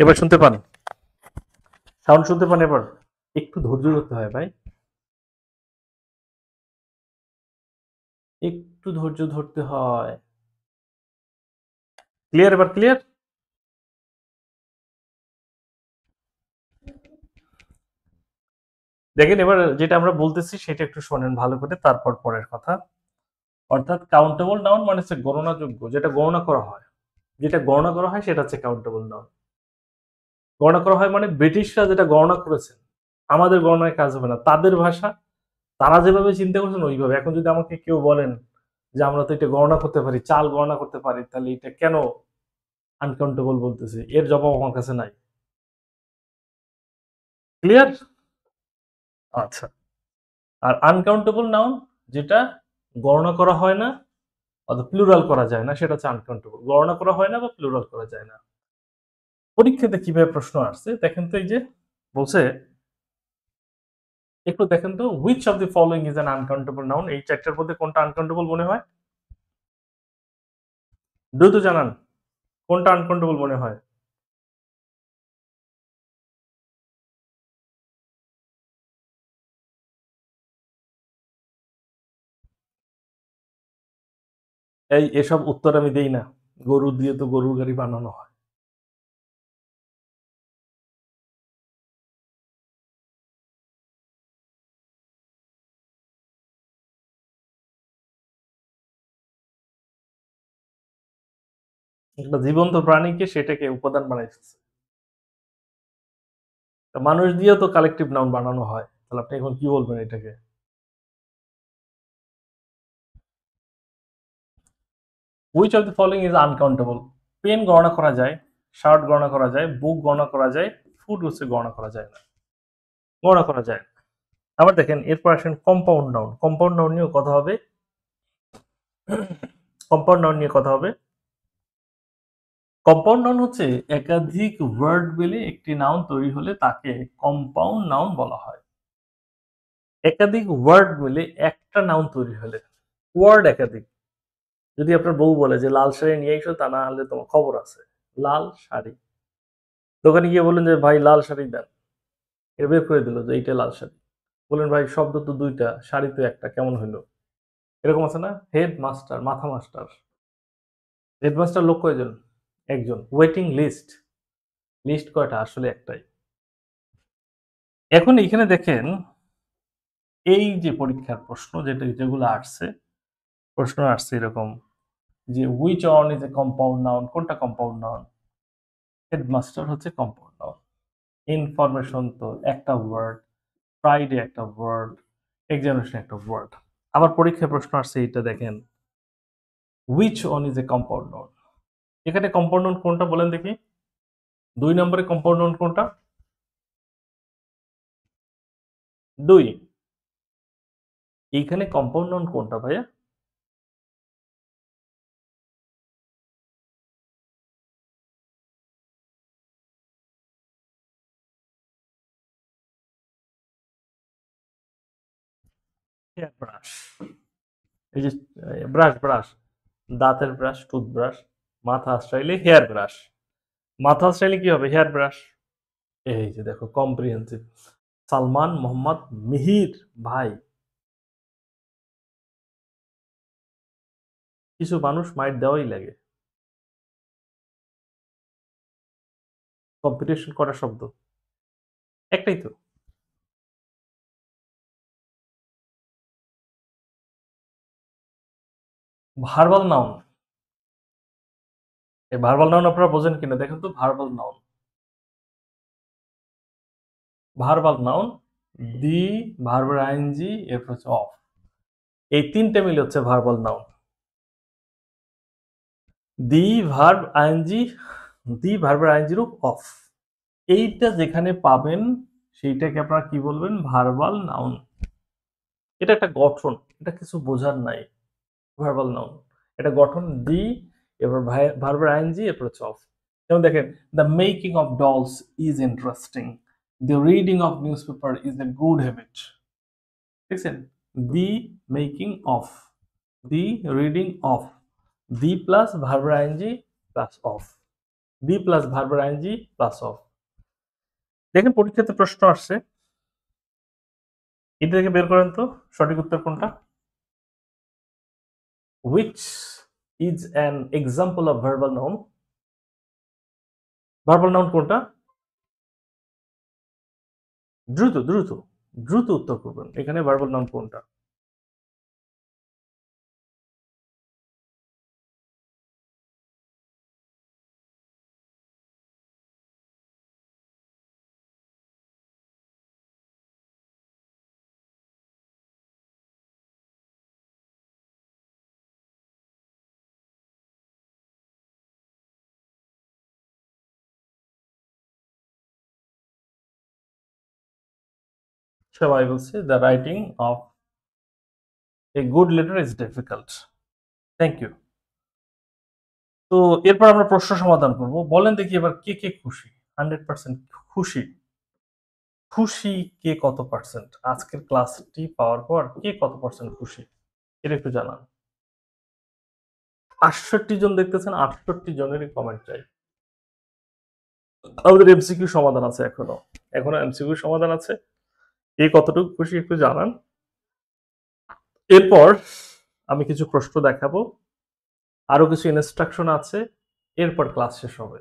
এবার শুনতে পান? সাউন্ড শুনতে পান এবার? একটু ধৈর্য ধরতে হয় ভাই, একটু ধৈর্য ধরতে হয়। ক্লিয়ার? এবার ক্লিয়ার? দেখেন এবার যেটা আমরা বলতেছি সেটা একটু শোনেন ভালো করে, তারপর পরের কথা। অর্থাৎ কাউন্টেবল নাউন মানে হচ্ছে গণনাযোগ্য, যেটা গণনা করা হয়, যেটা গণনা করা হয় সেটা হচ্ছে কাউন্টেবল নাউন। গণনা করা হয় মানে ব্রিটিশরা যেটা গণনা করেছেন, আমাদের গণনায় কাজ হবে না, তাদের ভাষা, তারা যেভাবে চিন্তা করছেন ওইভাবে। এখন যদি আমাকে কেউ বলেন যে আমরা তো এটা গণনা করতে পারি, চাল গণনা করতে পারি, তাহলে এটা কেন আনকাউন্টেবল বলতেছে, এর জবাব আমার কাছে নাই। ক্লিয়ার? আচ্ছা। আর আনকাউন্টেবল নাউন যেটা গণনা করা হয় না অথবা প্লুরাল করা যায় না, সেটা হচ্ছে আনকাউন্টেবল। গণনা করা হয় না বা প্লুরাল করা যায় না। পরীক্ষাতে কিভাবে প্রশ্ন আসছে দেখেন তো, এই যে বলছে, একটু দেখেন তো, which of the following is an uncountable noun, এই চারটার মধ্যে কোনটা আনকাউন্টেবল মনে হয়? দ্রুত জানান, কোনটা আনকাউন্টেবল মনে হয়? এই এসব উত্তর আমি দেই না, গরু দিয়ে তো গরুর গাড়ি বানানো হয়। একটা জীবন্ত প্রাণীকে সেটাকে উপাদান বানাইছে। তা মানুষ দিয়েও তো কালেকটিভ নাউন বানানো হয়, তাহলে আপনি এখন কি বলবেন এটাকে? Which of the following is uncountable? Pen গণনা করা যায়, শার্ট গণনা করা যায়, বুক গণনা করা যায়, ফুড হচ্ছে গণনা করা যায় না, গণনা করা যায় না। আবার দেখেন এরপর আসেন কম্পাউন্ড নাউন। কম্পাউন্ড নাউন নিয়েও কথা হবে। কম্পাউন্ড নাউন নিয়ে কথা হবে। কম্পাউন্ড নাউন হচ্ছে একাধিক ওয়ার্ড মিলে একটি নাউন তৈরি হলে তাকে কম্পাউন্ড নাউন বলা হয়। একাধিক ওয়ার্ড মিলে একটা নাউন তৈরি হলে, ওয়ার্ড একাধিক। যদি আপনার বউ বলে যে লাল শাড়ি নিয়ে এসো, তা না হলে তোমার খবর আছে। লাল শাড়ি, দোকানে গিয়ে বললেন যে ভাই লাল শাড়ি দেন, এটা বের করে দিল যে এইটা লাল শাড়ি। বললেন ভাই শব্দ তো দুইটা, শাড়ি তো একটা, কেমন হইলো? এরকম আছে না? হেড মাস্টার, মাথা মাস্টার। হেডমাস্টার লোক কয়জন? একজন। ওয়েটিং লিস্ট, লিস্ট কয়টা? আসলে একটাই। এখন এখানে দেখেন, এই যে পরীক্ষার প্রশ্ন যেগুলো আসছে, প্রশ্ন আসছে এরকম যে which on is a compound noun, কোনটা কম্পাউন্ড নাউন? হেডমাস্টার হচ্ছে কম্পাউন্ড নাউন। ইনফরমেশন তো একটা ওয়ার্ড, ফ্রাইডে একটা ওয়ার্ড, এক্সামিনেশন একটা ওয়ার্ড। আবার পরীক্ষায় প্রশ্ন আসছে এটা দেখেন, which on is a compound noun. এখানে কম্পাউন্ড নাউন কোনটা বলেন দেখি? 2 নম্বরে কম্পাউন্ড নাউন কোনটা? 2। এইখানে কম্পাউন্ড নাউন কোনটা ভাইয়া? Hair brush. এই যে ব্রাশ, ব্রাশ, দাঁতের ব্রাশ, টুথব্রাশ, মাথা আশ্রাইলে হেয়ার ব্রাশ, মাথা আশ্রাইলে কি হবে? Hair brush. এই যে দেখো কম্প্রিহেন্সিভ। সালমান মোহাম্মদ মিহির ভাই, কিছু মানুষ মাইট দেওয়াই লাগে। কম্পিটিশন করা শব্দ একটাই তো। ভার্বাল নাউন, এই ভার্বাল নাউন আপনারা বোঝেন কিনা দেখেন তো। ভার্বাল নাউন, ভার্বাল নাউন, দি, ভার্বের আইএনজি, এরপর হচ্ছে অফ, এই তিনটে মিলে হচ্ছে ভার্বাল নাউন। দি, ভার্ব, আইএনজি, দি ভার্বের আইএনজি রূপ অফ, এইটা যেখানে পাবেন সেইটাকে আপনারা কি বলবেন? Verbal noun. এটা একটা গঠন, এটা কিছু বোঝার নাই। ভার্বাল নাউন এটা গঠন, দি, এরপর ভার্বের আইএনজি, এরপর হচ্ছে অফ। যেমন দেখেন, the making of dolls is interesting, the reading of newspaper is a good habit. দেখছেন? The making of, the reading of, the plus ভার্বের ING plus of. Be plus ভার্বের আইএনজি প্লাস অফ। দেখেন পরীক্ষাতে প্রশ্ন আসছে, এটা থেকে বের করেন তো সঠিক উত্তর কোনটা। Which is an example of verbal noun. Verbal noun কোনটা? দ্রুত দ্রুত দ্রুত উত্তর করবেন, এখানে ভার্বাল নাউন কোনটা? সবাই বলছে the writing of a good letter is difficult. Thank you. তো এরপর আমরা প্রশ্ন সমাধান করব। বলেন দেখি এবার কে কে খুশি? 100% খুশি। খুশি কে কত পার্সেন্ট? আজকের ক্লাসটি পাওয়ার পর কে কত পার্সেন্ট খুশি এটা একটু জানান। 68 জন দেখতেছেন, 68 জনেরই কমেন্ট চাই। আমাদের এমসিকিউ সমাধান আছে, এখনো এমসিকিউ সমাধান আছে। কে কতটুকু খুশি একটু জানান। এরপর আমি কিছু প্রশ্ন দেখাবো, আরো কিছু ইনস্ট্রাকশন আছে, এরপর ক্লাস শেষ হবে।